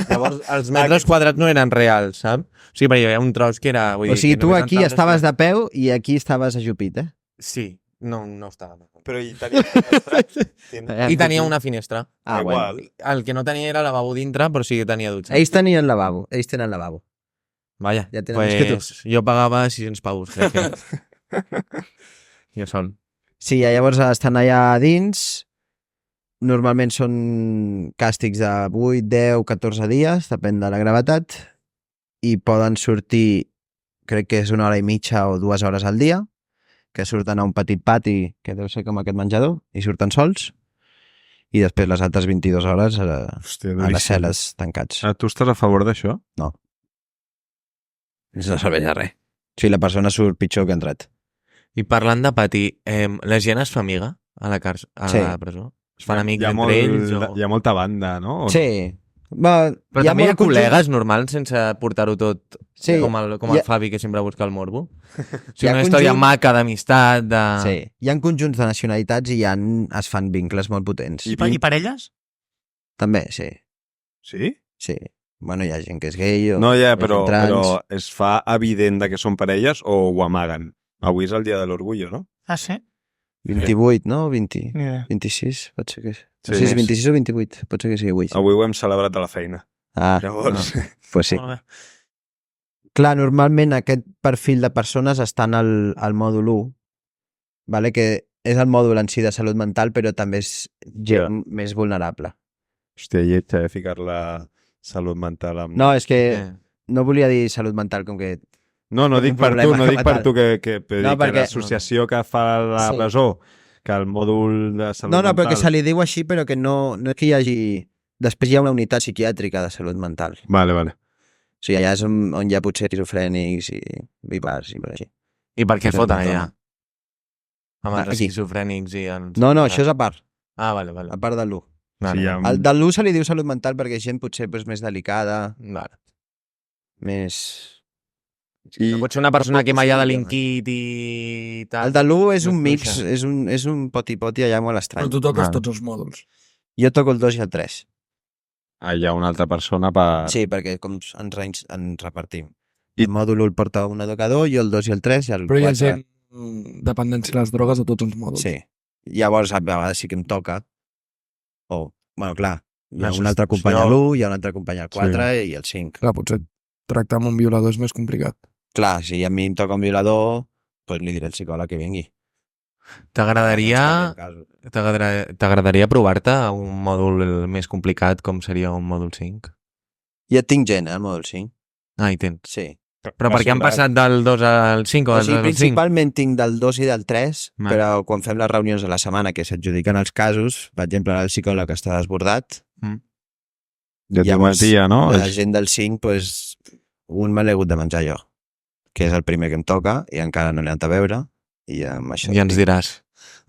Llavors, els metres quadrats no eren reals, saps? O sigui, perquè hi havia un tros que era... Vull O dir, sigui, que tu només aquí entraves estaves de peu i aquí estaves ajupit, eh? Sí, no estava. Però hi tenia finestra? I tenia una finestra. Ah, Igual. bueno. El que no tenia era lavabo dintre, però sí que tenia dutxa. Ells tenien lavabo, ells tenen lavabo. Vaja, Ja tenen més que tu. jo pagava 600 paus, crec que. Jo sol. Sí, llavors estan allà dins, normalment són càstigs de 8, 10, 14 dies, depèn de la gravetat, i poden sortir, crec que és 1 hora i mitja o 2 hores al dia, que surten a un petit pati, que deu ser com aquest menjador, i surten sols, i després les altres 22 hores Hòstia, a les cel·les tancats. Tu estàs a favor d'això? No serveix de res. O sigui, la persona surt pitjor que ha entrat. I parlant de patir, la gent es fa amiga a la, Sí. la presó? Es fan amics hi ha entre ells? O... Hi ha molta banda, no? O... Sí. Va, Però també hi ha molt col·legues normals sense portar-ho tot Sí. com el Hi ha- Fabi que sempre busca el morbo. O Hi sigui, ha una història conjunt- maca d'amistat, de... Sí. Hi ha conjunts de nacionalitats i es fan vincles molt potents. I parelles? També, sí. Sí? Sí. Bueno, hi ha gent que és gay o... No, ja, hi ha però, gent trans. però es fa evident de que són parelles o ho amaguen? Avui és el dia de l'orgullo, no? Ah, sí? 28, no? 20, Ni idea. 26, pot ser que és. Sí, No sé si és és. 26 o 28, pot ser que sigui avui. Avui ho hem celebrat a la feina. Ah, Llavors, pues sí. Molt bé. Clar, normalment aquest perfil de persones estan al mòdul 1, vale? Que és el mòdul en si de salut mental, però també és gent més vulnerable. hòstia, lleig, ficar la salut mental amb... No, és que Eh. no volia dir salut mental com que... No, un dic per tu, problema no com dic a per tal. tu que No, perquè- l'associació que fa la Sí. presó, que el mòdul de salut No, mental... però que se li diu així, però que no és que hi hagi... Després hi ha una unitat psiquiàtrica de salut mental. Vale, vale. O sigui, allà és on hi ha potser esquizofrènics i bipars i per així. I per què Però foten no. allà? Amb els Aquí. esquizofrènics i els... No, això és a part Vale. de l'1. Sí, ja... El de l'1 se li diu salut mental perquè és gent potser més delicada, Vale. més... I... No pot ser una persona que mai ha Sí, delinquit i tal. El de l'1 és un No mix, sé. és un poti-poti allà molt Però estrany. tu toques Vale. tots els mòduls. Jo toco el 2 i el 3. Hi ha una altra persona per... Sí, perquè com ens repartim. I el mòdul 1 el porta un educador, jo el 2 i el 3 i el 4... Però hi ha gent dependència de les drogues a tots els mòduls. Sí. Llavors, a vegades sí que em toca. Bueno, clar, hi ha un altre company a l'1, hi ha un altre company al 4 i el 5. Clar, potser tractar amb un violador és més complicat. Clar, si a mi em toca un violador, doncs li diré al psicòleg que vingui. T'agradaria provar-te a un mòdul més complicat com seria un mòdul 5? Ja tinc gent, al mòdul 5. Ah, hi tens. Sí. Però per què han passat del 2 al 5 o O del sigui, 2 al 5? principalment tinc del 2 i del 3, Vale. però quan fem les reunions de la setmana que s'adjudiquen els casos, per exemple, el psicòleg està desbordat, De llavors, tomatia, no? la gent del 5, pues, un me l'he hagut de menjar jo, que és el primer que em toca i encara no l'he anat a veure, i amb això Ja ens diràs.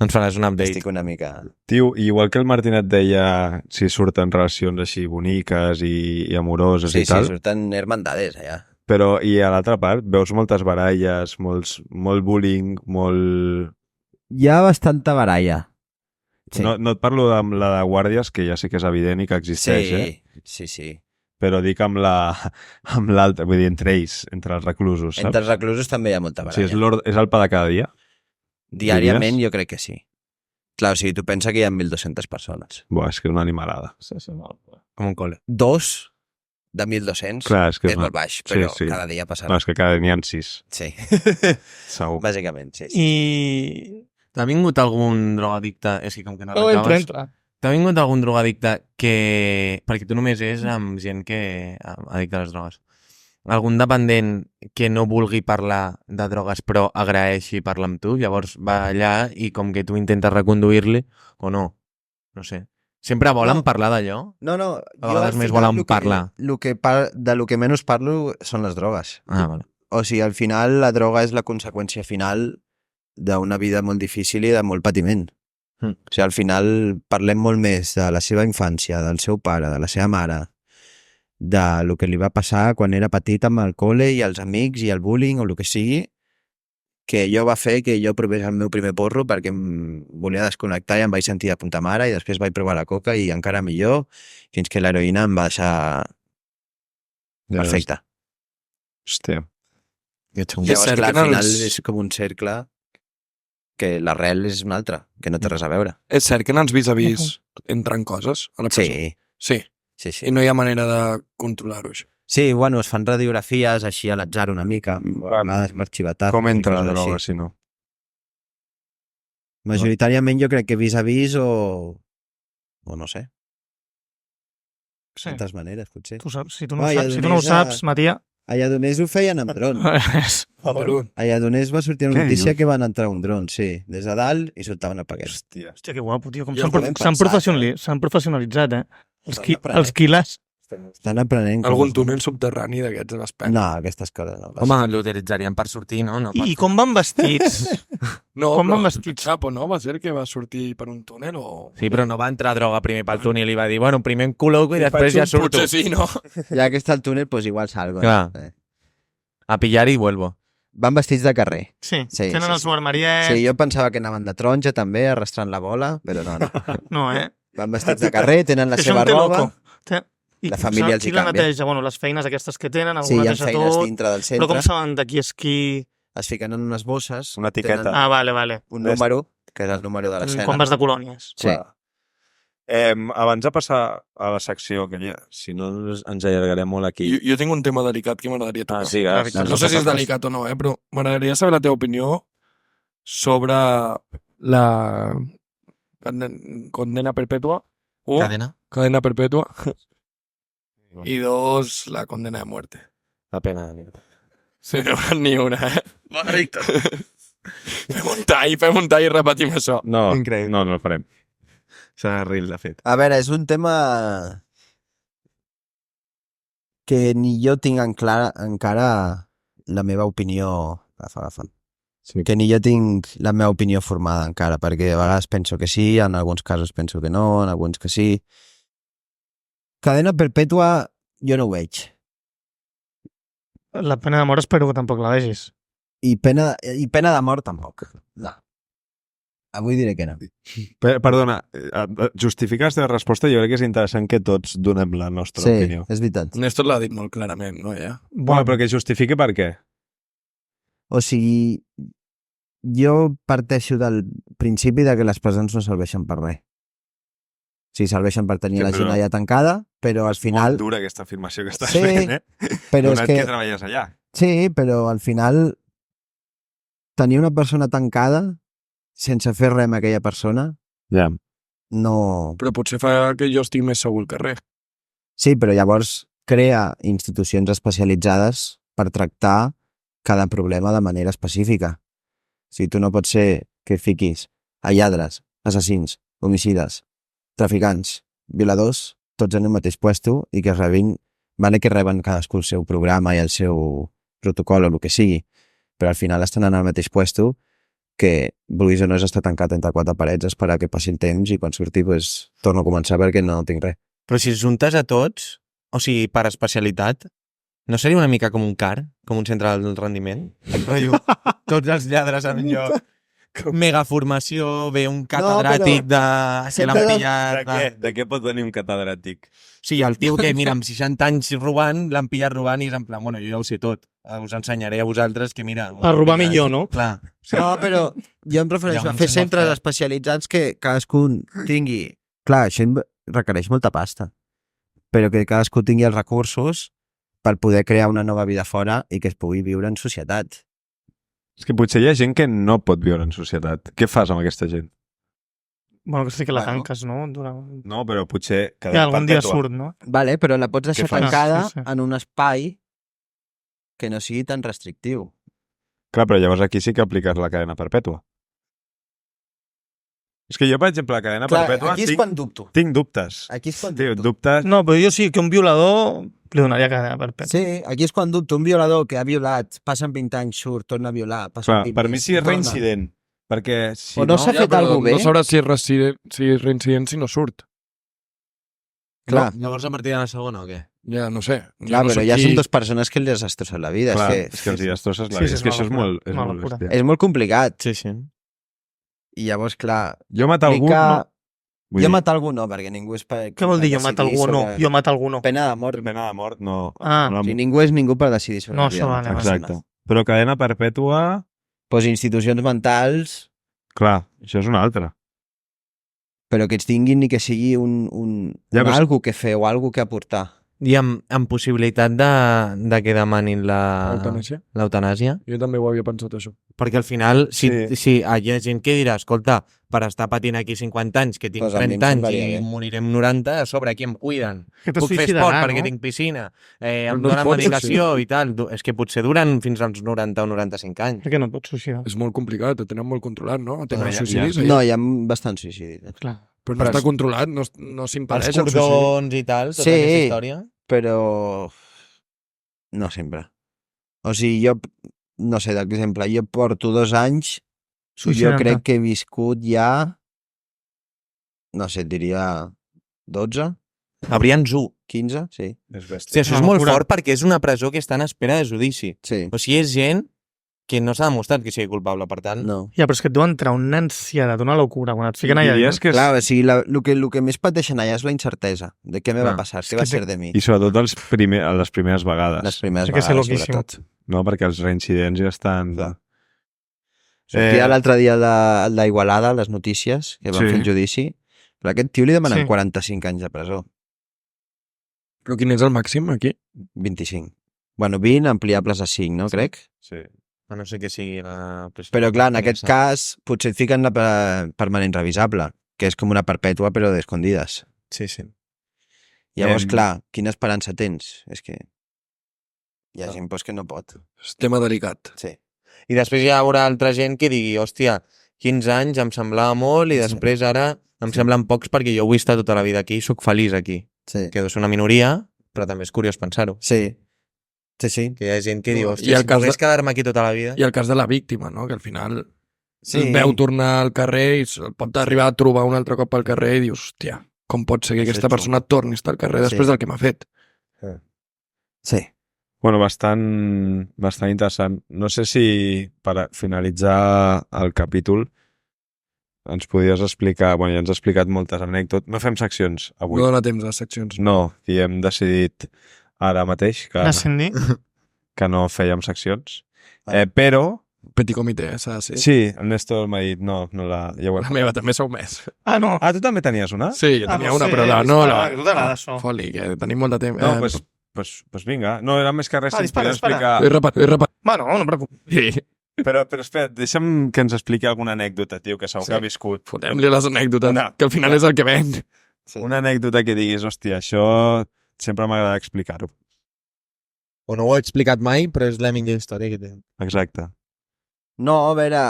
Ens faràs un update. estic una mica... Tio, igual que el Martinet deia si surten relacions així boniques i amoroses Sí, i tal, surten hermandades allà. però i a l'altra part veus moltes baralles, molt bullying, molt... Hi ha bastanta baralla. Sí. No et parlo de la de guàrdies, que ja sé que és evident i que existeix, sí. però dic amb l'altre, vull dir, entre ells, entre els reclusos, saps? Entre els reclusos també hi ha molta Sí, baralla. és el pa de cada dia? Diàriament diries? jo crec que sí. Clar, o sigui, tu pensa que hi ha 1.200 persones. Buah, és que és una animalada. Com un col·le. 2 de 1.200 Clar, és que és molt baix, Sí, però sí. cada dia passarà. No, és que cada dia n'hi ha 6, Sí, segur. bàsicament, sí. I... T'ha vingut algun drogadicte... És que com que no No, arrencaves... entra. T'ha vingut algun drogadicte que... Perquè tu només és amb gent que... addicta a les drogues. Algun dependent que no vulgui parlar de drogues però agraeixi parlar amb tu, llavors va allà i com que tu intentes reconduir-li o no. No sé. Sempre volen No. parlar d'allò? No, A vegades més volen parlar. De lo que menys parlo són les drogues. Ah, vale. O sigui, al final la droga és la conseqüència final d'una vida molt difícil i de molt patiment. Mm. O sigui, al final parlem molt més de la seva infància, del seu pare, de la seva mare, de lo que li va passar quan era petit amb el col·le i els amics i el bullying o el que sigui, que jo va fer que jo provés el meu primer porro perquè em volia desconnectar i em vaig sentir de punta mare i després vaig provar la coca i encara millor, fins que l'heroïna em va deixar perfecte. Hòstia. Que xungo. I és Llavors, cert clar, que al en final els- és com un cercle que l'arrel és una altra, que no té res a veure. És cert que en els vis-a-vis entren coses a la presó. Sí, Sí. sí. I no hi ha manera de controlar-ho, això. Sí, bueno, es fan radiografies així a l'atzar una mica, a vegades per xivatar. Com entra la coses droga, així. si no? Majoritàriament jo crec que vis-a-vis o no sé, Sí. d'altres maneres, potser. Tu saps, si tu no, Ah, ho, ja saps, si tu no ho donés a- saps, Matia... A Lledoners ho feien amb dron. A Lledoners va sortir una Què notícia dius? que van entrar un dron, sí, des de dalt i soltaven el paquet. Hòstia. Hòstia, que guapo, tio. Com Ja s'han ho podem pensar, s'han professionalitzat, eh? Estan aprenent. Els quilars. Estan aprenent. com Algun es- túnel subterrani d'aquests a l'espera. No, aquestes coses no. Home, l'utilitzarien per sortir, no? No I com van vestits? No, Com però van vestits? Chapo, no? Va ser que va sortir per un túnel o... Sí, però no va entrar droga primer pel túnel i va dir, bueno, primer em col·loco i després ja surto. Potser sí, no? Ja que està el túnel, doncs igual salgo. Clar. A pillar i vuelvo. Van vestits de carrer. Sí, Sí, tenen sí, els sí. armariets... Sí, jo pensava que anaven de taronja també, arrastrant la bola, però no. No, eh? Van vestits de carrer, tenen la Això seva em té roba. loco. I La família els hi qui la canvia. neteja? Bueno, les feines aquestes que tenen, algú Sí, hi ha neteja feines tot... dintre del Però com centre. saben de qui és qui... Es fiquen en unes bosses. Una etiqueta. tenen Ah, vale. un número, que és el número de l'escena. Quan vas de colònies. Sí. Abans de passar a la secció, que ja, si no ens allargarem molt aquí. Jo tinc un tema delicat que m'agradaria tocar. Sí, gas. No sé si és delicat o no, però m'agradaria saber la teva opinió sobre la condena perpètua. Cadena perpètua. I 2, la condena de muerte. La pena de mierda. Sí, no ni una, eh? Correcte. Fem un tall i repetim això. No, Increïble. no el farem. Serà ril, de fet. A veure, és un tema que ni jo tinc encara la meva opinió... Agafa. Sí. Que ni jo tinc la meva opinió formada encara, perquè a vegades penso que sí, en alguns casos penso que no, en alguns que sí. Cadena perpètua jo no ho veig. La pena de mort espero que tampoc la vegis. I pena de mort tampoc. No. Avui diré que no. Perdona, justificar la teva resposta, jo crec que és interessant que tots donem la nostra Sí, opinió. és veritat. Néstor l'ha dit molt clarament, no, ja? Bueno, però que justifiqui per què. O sigui, jo parteixo del principi de que les presons no serveixen per res. Sí, serveixen per tenir Sí, la gent però- allà tancada, però al final... Molt dura aquesta afirmació que estàs Sí, fent, però és Donat que... que treballes allà. Sí, però al final tenir una persona tancada sense fer res amb aquella persona Ja. no... Però potser fa que jo estic més segur al carrer. Sí, però llavors crea institucions especialitzades per tractar cada problema de manera específica. O sigui, tu no pots ser que fiquis a lladres, assassins, homicides, traficants, violadors, tots en el mateix puesto i que rebin, vale que reben cadascú el seu programa i el seu protocol o el que sigui, però al final estan en el mateix puesto que vulguis o no és estar tancat entre quatre parets, esperar que passi el temps i quan surti pues, torno a començar perquè no tinc res. Però si els juntes a tots, o sigui, per especialitat, no seria una mica com un CAR, com un centre del rendiment? Rotllo, tots els lladres en un lloc. Mega formació, ve un catedràtic de... Se l'han sempre pillat... De què pot venir un catedràtic? Sí, el tio que, mira, amb 60 anys robant, l'han pillat robant i és en plan, bueno, jo ja ho sé tot. Us ensenyaré a vosaltres que, mira... A robar millor, no? Clar. No, però jo em refereixo a Llavors fer sembla centres feo. especialitzats que cadascun tingui... Clar, això requereix molta pasta, però que cadascú tingui els recursos per poder crear una nova vida fora i que es pugui viure en societat. És que potser hi ha gent que no pot viure en societat. Què fas amb aquesta gent? Bueno, que sí que la Bueno. tanques, no? Durant... No, però potser... I algun dia surt, no? Vale, però la pots deixar Què fas? tancada Sí, sí. en un espai que no sigui tan restrictiu. Clar, però llavors aquí sí que apliques la cadena perpètua. És que jo, per exemple, la cadena perpètua aquí és quan dubto. tinc dubtes. Aquí és quan Tio, dubto. dubtes... No, però jo sí que un violador li donaria cadena perpètua. Sí, aquí és quan dubto. Un violador que ha violat, passen 20 anys, surt, torna a violar, passen Clar, 20 per mi anys, sí és torna. reincident. Perquè si O no s'ha fet però alguna bé? no sabràs si és reincident si no surt. Clar, Llavors a partir de la segona o què? Ja, no sé. Jo clar, no però soc ja qui- són dues persones que els has destrossat la vida. Clar, és que els destrosses la Sí, vida. sí, És que això és una molt, locura, és una molt locura. bèstia. és molt complicat. Sí, sí. I llavors, clar, Jo matar algú... aplicar... No. Vull Jo dir, matar algú no, perquè ningú és per... Què vol dir jo matar algú o no? Jo matar algú no. Pena de mort. pena de mort, no. Ah. no O sigui, ningú és ningú per decidir sobre No, la vida això d'una vale, persona. Exacte. Però cadena perpètua... Pues institucions mentals, Clar, això és una altra. però que ets tinguin ni que sigui Ja, però- algo que fer o algo que aportar. I amb possibilitat de que demanin Eutanàsia? l'eutanàsia? Jo també ho havia pensat, això. Perquè al final, si Sí. hi ha gent que dirà, escolta, per estar patint aquí 50 anys, que tinc Pues a mi em 30 anys semblaria i bé. morirem 90, a sobre aquí em cuiden. Que te Puc fer suïcidarà, esport perquè no? tinc piscina, em Però no et donen pots medicació i tal. És que potser duren fins als 90 o 95 anys. Per què no et pots suïcidar? És molt complicat, ho tenen molt controlat, no? Tenen ja- suïcidis, ja- allà. No, hi ha bastants suïcidis. Clar. Però no però està és- controlat, no Els s'impedeix el suïcidi. cordons i tal, tota Sí. aquesta història. Però no sempre. O sigui, jo, no sé, d'exemple, jo porto 2 anys, jo Suïcidant-te. crec que he viscut ja, no sé, et diria 12, Abrians 1. 15, sí. És Hosti, bèstia. això és Una molt locura. fort perquè és una presó que està en espera de judici. Sí, O sigui, és gent que no s'ha demostrat que sigui culpable, per tant. no. Ja, però és que et deu entrar una ansietat, una locura, quan et fiquen allà Diries dins. que és... Clar, o sigui, el que més pateixen allà és la incertesa de què me va Clar. passar, És què que va ser de mi. I sobretot a les primeres vegades. Les primeres Té que ser vegades, loquíssim. sobretot. No, perquè els reincidents ja estan... Clar. Sortia l'altre dia el d'Igualada, les notícies, que van Sí. fer el judici, però a aquest tio li demanen Sí. 45 anys de presó. Però quin és el màxim, aquí? 25. Bueno, 20 ampliables a 5, no, crec? Sí. A no sé que sigui la... Però clar, en aquest cas potser et fiquen la permanent revisable, que és com una perpètua però d'escondides. Sí, sí. Llavors, Em- clar, quina esperança tens? És que hi ha gent pues, que no pot. És tema delicat. Sí. I després hi haurà altra gent que digui, hòstia, 15 anys em semblava molt i Sí. després ara em semblen pocs perquè jo vull estar tota la vida aquí i sóc feliç aquí. Sí. Que deu ser una minoria, però també és curiós pensar-ho. Sí. Sí. Que hi ha gent que diu, I hòstia, el si cas pogués quedar-me aquí tota la vida... I el cas de la víctima, no? Que al final Sí. el veu tornar al carrer i se'l pot arribar a trobar un altre cop al carrer i dius, hòstia, com pot ser que aquesta persona torni a estar al carrer després del que m'ha fet? Sí. Bueno, bastant interessant. No sé si per finalitzar el capítol ens podries explicar... Bueno, ja ens has explicat moltes anècdotes. No fem seccions avui. No dona temps a les seccions. No, i hem decidit ara mateix Ascendir. que no fèiem seccions. Però, Petit comitè, s'ha de ser. sí, el Néstor m'ha dit, no la... Ja ho La meva també s'ha omès. Ah, no. Ah, tu també tenies una? Sí, jo tenia no una, sé, però dispara, no, que tu t'agrada això. Foli, que tenim molt de temps. No, pues vinga. No, era més que res si ens dispara, podies explicar... He repat. Bueno, no em preocupis. Sí. Però espera, deixa'm que ens expliqui alguna anècdota, tio, que segur que ha viscut. Fotem-li les anècdotes, Una. que al final és el que ven. Una anècdota que diguis, hòstia, això sempre m'agrada explicar-ho. O no ho he explicat mai, però és la millor història que té. Exacte. No, a veure...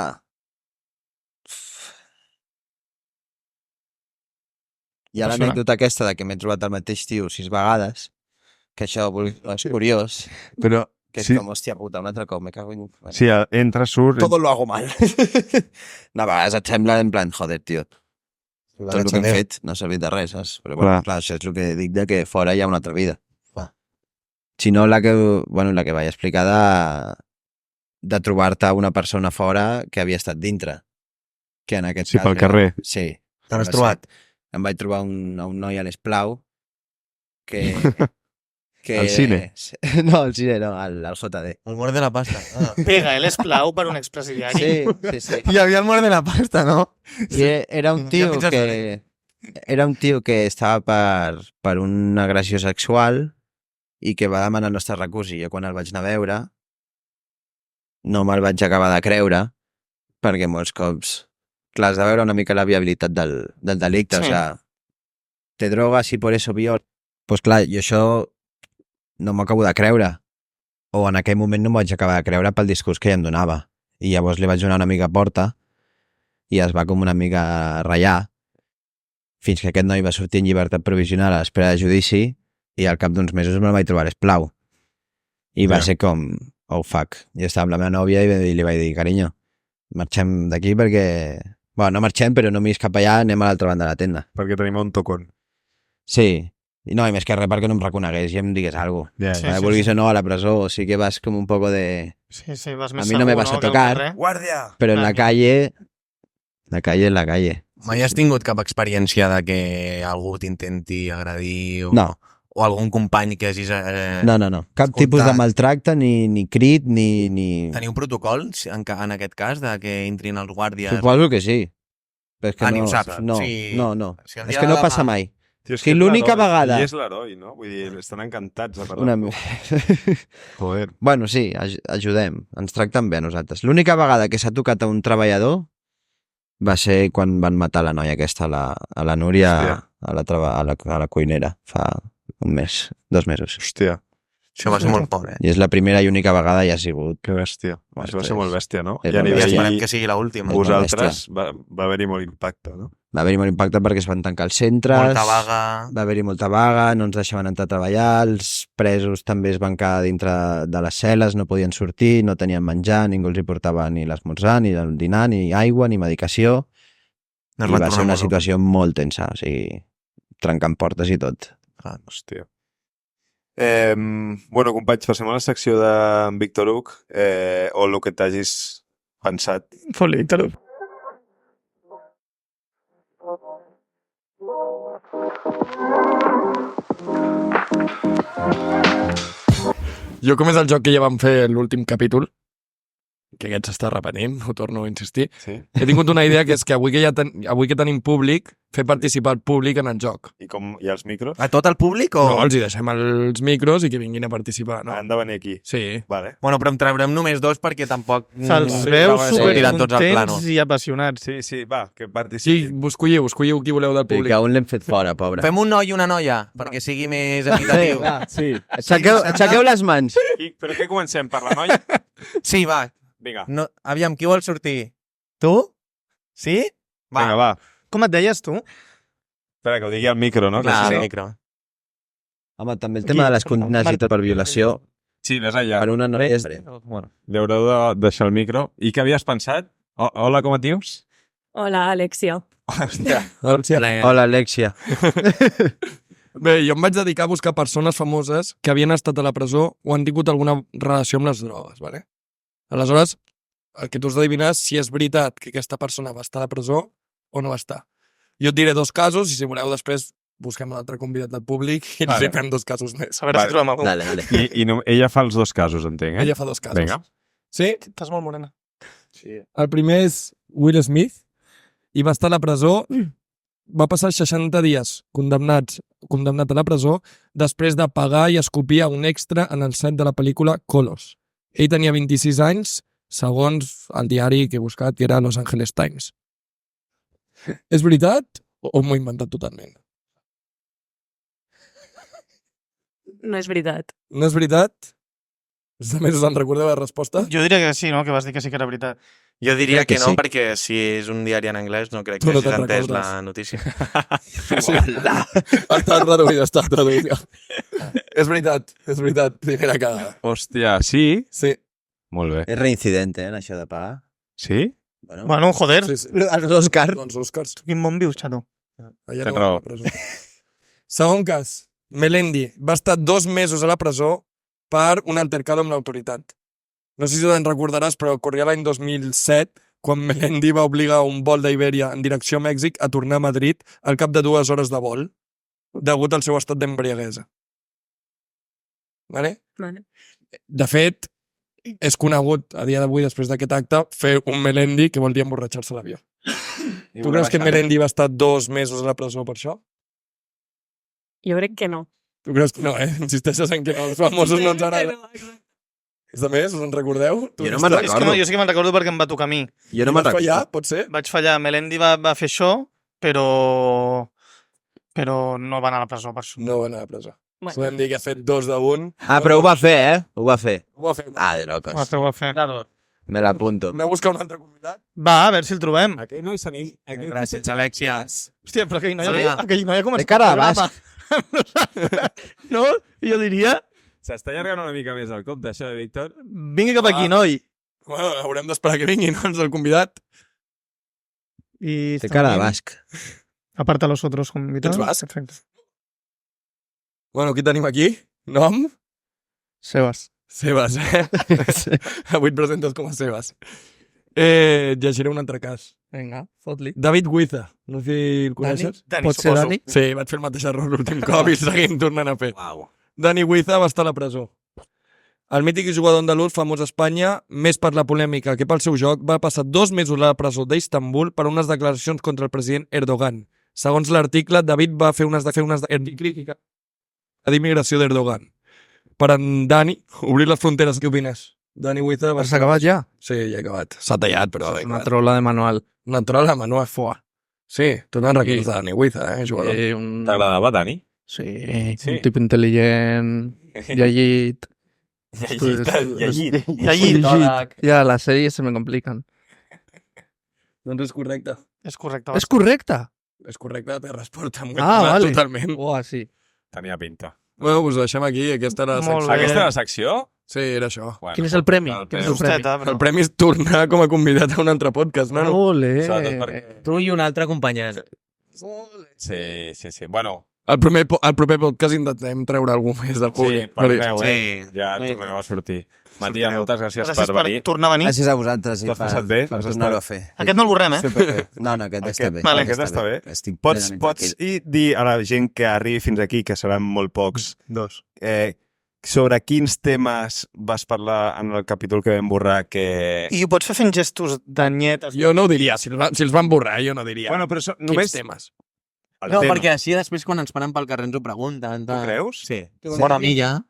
Hi ha l'anècdota aquesta de que m'he trobat el mateix tio 6 vegades, que això és curiós, Però que és sí, com, hòstia puta, un altre cop, me cago en... Bueno, sí, entra, surt... todo lo hago mal. No, a vegades et sembla en plan, joder, tio, tot el que hem fet no ha servit de res, saps? Però bueno, clar, això és el que dic de que fora hi ha una altra vida. Si no, la que vaig explicar de trobar-te una persona fora que havia estat dintre. Que en aquest Sí, cas... pel carrer. Sí. Te l'has trobat? Em vaig trobar un noi a l'Esplau que... Al cine? No, al cine no, al JD. El mort de la pasta. Ah. Pega, el esclau per un expresidiari. Sí. Hi havia el mort de la pasta, no? I era un tio Ja que... Era un tio que estava per una agressió sexual i que va demanar el nostre recurs i jo quan el vaig anar a veure no me'l vaig acabar de creure perquè molts cops clar, has de veure una mica la viabilitat del delicte, Sí. o sea, te drogas y por eso viola. Pues clar, jo això no m'ho acabo de creure. O en aquell moment no m'ho vaig acabar de creure pel discurs que ell em donava. I llavors li vaig donar una mica porta i es va com una mica ratllar fins que aquest noi va sortir en llibertat provisional a l'espera de judici i al cap d'uns mesos me'l vaig trobar a l'Esplau. I va ser com, oh fuck. Jo estava amb la meva nòvia i li vaig dir, carinyo, marxem d'aquí perquè... Bueno, no marxem, però no miris cap allà, anem a l'altra banda de la tenda. Perquè tenim un tocón. Sí. I no, i més que res perquè no em reconegués i em digués alguna cosa. Yeah. Sí. Vulguis o no, a la presó, sí que vas com un poco de... Sí, vas més A mi no me segur, vas a que al tocar. carrer. Guàrdia! Però en la calle... La calle és la calle. Mai has tingut cap experiència de que algú t'intenti agredir o... No. O algun company que hagis... No. Cap escoltat. tipus de maltracte, ni crit, ni... Teniu protocols en aquest cas de que entrin els guàrdies? Suposo que sí. Però és que Ni no, ho saps. No, Sí. no. Si el És dia que no de passa demà- mai. Tio, és Sí, que és l'única l'heroi. vegada- I és l'heroi, no? Vull dir, estan encantats de parlar. Una... amb tu. Joder. Bueno, sí, ajudem. Ens tracten bé a nosaltres. L'única vegada que s'ha tocat a un treballador va ser quan van matar la noia aquesta, a la Núria, a la cuinera, fa un mes, 2 mesos. Hòstia, Això va ser molt fort, I és la primera i única vegada i ha sigut... que bèstia. Bueno, Això va ser molt bèstia, no? és I a molt I bèstia. esperem nivell que sigui l'última. molt vosaltres va haver-hi molt impacte, no? Va haver-hi molt impacte perquè es van tancar els centres... Molta vaga... Va haver-hi molta vaga, no ens deixaven entrar a treballar, els presos també es van quedar dintre de les cel·les, no podien sortir, no tenien menjar, ningú els hi portava ni l'esmorzar, ni el dinar, ni aigua, ni medicació. No es I van va ser tornar una molt situació molt tensa, o sigui, trencant portes i tot. Hòstia. Bueno, companys, passem a la secció d'en Víctor Huc, o el que t'hagis pensat. Foli, Víctor. Jo, com és el joc que ja vam fer en l'últim capítol, que aquest s'està repetint, ho torno a insistir, Sí? he tingut una idea que és que avui que tenim públic, fer participar el públic en el joc. I com hi ha els micros? A tot el públic o...? No, els hi deixem els micros i que vinguin a participar, no? Han de venir aquí. Sí. Vale. Bueno, però en traurem només 2 perquè tampoc... Se'ls Sí, veu va, tiren tots al plano. supercontents i apassionats. Sí, va, que Sí, participin. escolliu qui voleu del Sí, públic. que un l'hem fet fora, pobre. Fem un noi i una noia, perquè sigui més equitatiu. Sí. Aixequeu les mans. Però què comencem? Per la noia? Sí, va. Vinga. No, aviam, qui vol sortir? Tu? Sí? Va. Vinga, va. Com et deies tu? Espera, que ho digui al micro, no? Clar, Que el sí. micro. Home, també el tema de les condenes i tot per violació, Sí, ves allà. per una noia és... Bueno, li haureu de deixar el micro. I què havies pensat? Hola, com et dius? Hola, Alexia. Hòstia. Hola, Alexia. Bé, jo em vaig dedicar a buscar persones famoses que havien estat a la presó o han tingut alguna relació amb les drogues, ¿vale? Aleshores, el que tu has d'adivinar és si és veritat que aquesta persona va estar a la presó o no va estar. Jo et diré 2 casos i si voleu després busquem un altre convidat del públic i ens fem 2 casos més. A veure si trobem algú. Dale. I no, ella fa els 2 casos, entenc, eh? Ella fa 2 casos. Vinga. Sí? Estàs molt morena. Sí. El primer és Will Smith i va estar a la presó, va passar 60 dies condemnat a la presó després de pagar i escopir a un extra en el set de la pel·lícula Colors. Ell tenia 26 anys, segons el diari que he buscat, que era Los Angeles Times. És veritat o m'ho he inventat totalment? No és veritat. No és veritat? A més, us en recordeu la resposta? Jo diria que sí, no? Que vas dir que sí que era veritat. Jo diria Crec que que no, sí. perquè si és un diari en anglès no crec Tu que no hagis te'n entès recordes. la notícia. Està traduïda. És veritat, primera cagada. Hòstia, sí? Sí. Molt bé. És reincidente, en això de pagar. Sí? Bueno, joder. Sí, sí. Els Oscars. Doncs Oscars. Quin món vius, xato? Allà Tens no, raó. a la presó. Segon cas. Melendi va estar 2 mesos a la presó per un altercado amb l'autoritat. No sé si te'n recordaràs, però corria l'any 2007 quan Melendi va obligar un vol d'Iberia en direcció a Mèxic a tornar a Madrid al cap de 2 hores de vol degut al seu estat d'embriaguesa. Vale? Vale. De fet, és conegut a dia d'avui, després d'aquest acte, fer un Melendi que vol dir emborratxar-se a l'avió. Tu creus que Melendi va estar 2 mesos a la presó per això? Jo crec que no. Tu creus que no, eh? Insisteixes en que no, els famosos no ens agrada. És a més, us en recordeu? Tu Jo no me'n És que recordo. no, jo sí que me'n recordo perquè em va tocar a mi. Jo no me'n Vas fallar, recordo. pot ser? Vaig fallar. Melendi va fer això, però no va anar a la presó per això. No va anar a la presó. Bueno. Podem dir que ha fet 2 de 1. Ah, però ho va fer, eh? Ho va fer. Ho va fer. Ah, de locos. Ho va fer. Me l'apunto. Anem a buscar un altre convidat? Va, a veure si el trobem. Aquell noi s'anir... Gràcies, Alexia. Hòstia, però aquell noi Sí. ha començat Té cara de el programa. No? Jo diria, S'està allargant una mica més el compte, això de Víctor. vingui cap aquí, noi. Bueno, haurem d'esperar que vingui, no? El convidat. I Té cara de basc. Aparte a los otros convitados. Ets basc? Perfecte. Bueno, qui tenim aquí? Nom? Sebas. Sebas, eh? Avui et presentes com a Sebas. Llegiré un altre cas. Vinga, fot-li. David Guiza. No sé si el coneixes. Dani, Pot ser suposo. Dani? Sí, vaig fer el mateix error l'últim cop i el seguim tornant a fer. Uau. Dani Guiza va estar a la presó. El mític jugador andalús, famós a Espanya, més per la polèmica que pel seu joc, va passar 2 mesos a la presó d'Istanbul per unes declaracions contra el president Erdogan. Segons l'article, David va fer unes crítica a l'immigració d'Erdogan. Per en Dani, obrir les fronteres, què opines? Dani Guiza va... Has acabat ja? Sí, ja he acabat. S'ha tallat, però... Una trola de manual. Una trola, Manuel Foa. Sí, tu te'n recordes de Dani Guiza, jugador. T'agradava, Dani? Sí, Sí. un tipus intel·ligent, llegit. Llegit. Ya, las series se me complican. Doncs és correcte. És correcte. És correcte? És correcte, té resposta. Vale. Totalment. Uah, sí. Tenia pinta. Bueno, us ho deixem aquí. Aquesta era la Molt secció. bé. Aquesta era la secció? Sí, era això. Bueno, Quin és el premi? el Quin és premi. el premi? El premi és tornar com a convidat a un altre podcast, no? Ole. Sobretot perquè- Tu i un altre acompanyant. Sí. Bueno, El proper podcast intentem treure algú més del públic. per creu, Sí. Ja tornem a sortir. Matías, moltes gràcies Gràcies per per venir. tornar a venir. Gràcies a vosaltres i T'ho has passat bé? per Has tornar-ho a estat- fer. Aquest no el borrem, eh? Superbé. No, aquest està bé. Vale. Aquest està bé. Estic Pots plenament tranquil. dir a la gent que arribi fins aquí, que seran molt pocs, Dos. sobre quins temes vas parlar en el capítol que vam borrar que... I ho pots fer fent gestos d'anyetes. Jo no ho diria. Si els van borrar, jo no diria. Bueno, però Només només... temes. El No, tema. perquè així després quan ens paren pel carrer ens ho pregunten. Tu creus? Sí. Bona milla.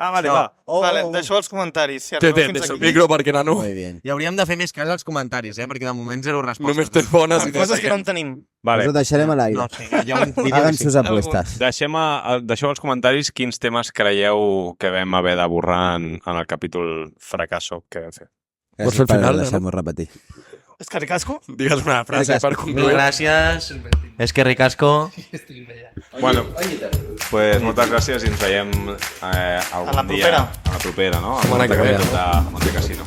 Ah, vale, No. va. Vale, deixeu els comentaris. Si Té, arribeu fins deixa el aquí. micro perquè, nano, Muy bien. I hauríem de fer més cas als comentaris, perquè de moment zero respostes. només tens bones Amb coses que no en tenim. Vale. Us ho deixarem a l'aire. No, sí, hi ha un vídeo Hagan que sí. sus apuestas. Deixeu als comentaris quins temes creieu que vam haver de borrar en el capítol fracasso que vam fer. Vols fer Gràcies el per final, no? deixar-m'ho repetir. És que ricasco? Digues una frase per Mil concloure. gràcies. És que ricasco. Bueno, pues moltes gràcies i ens veiem algun A la dia. propera. A la propera, no? Setmana que ve. A Monte Casino.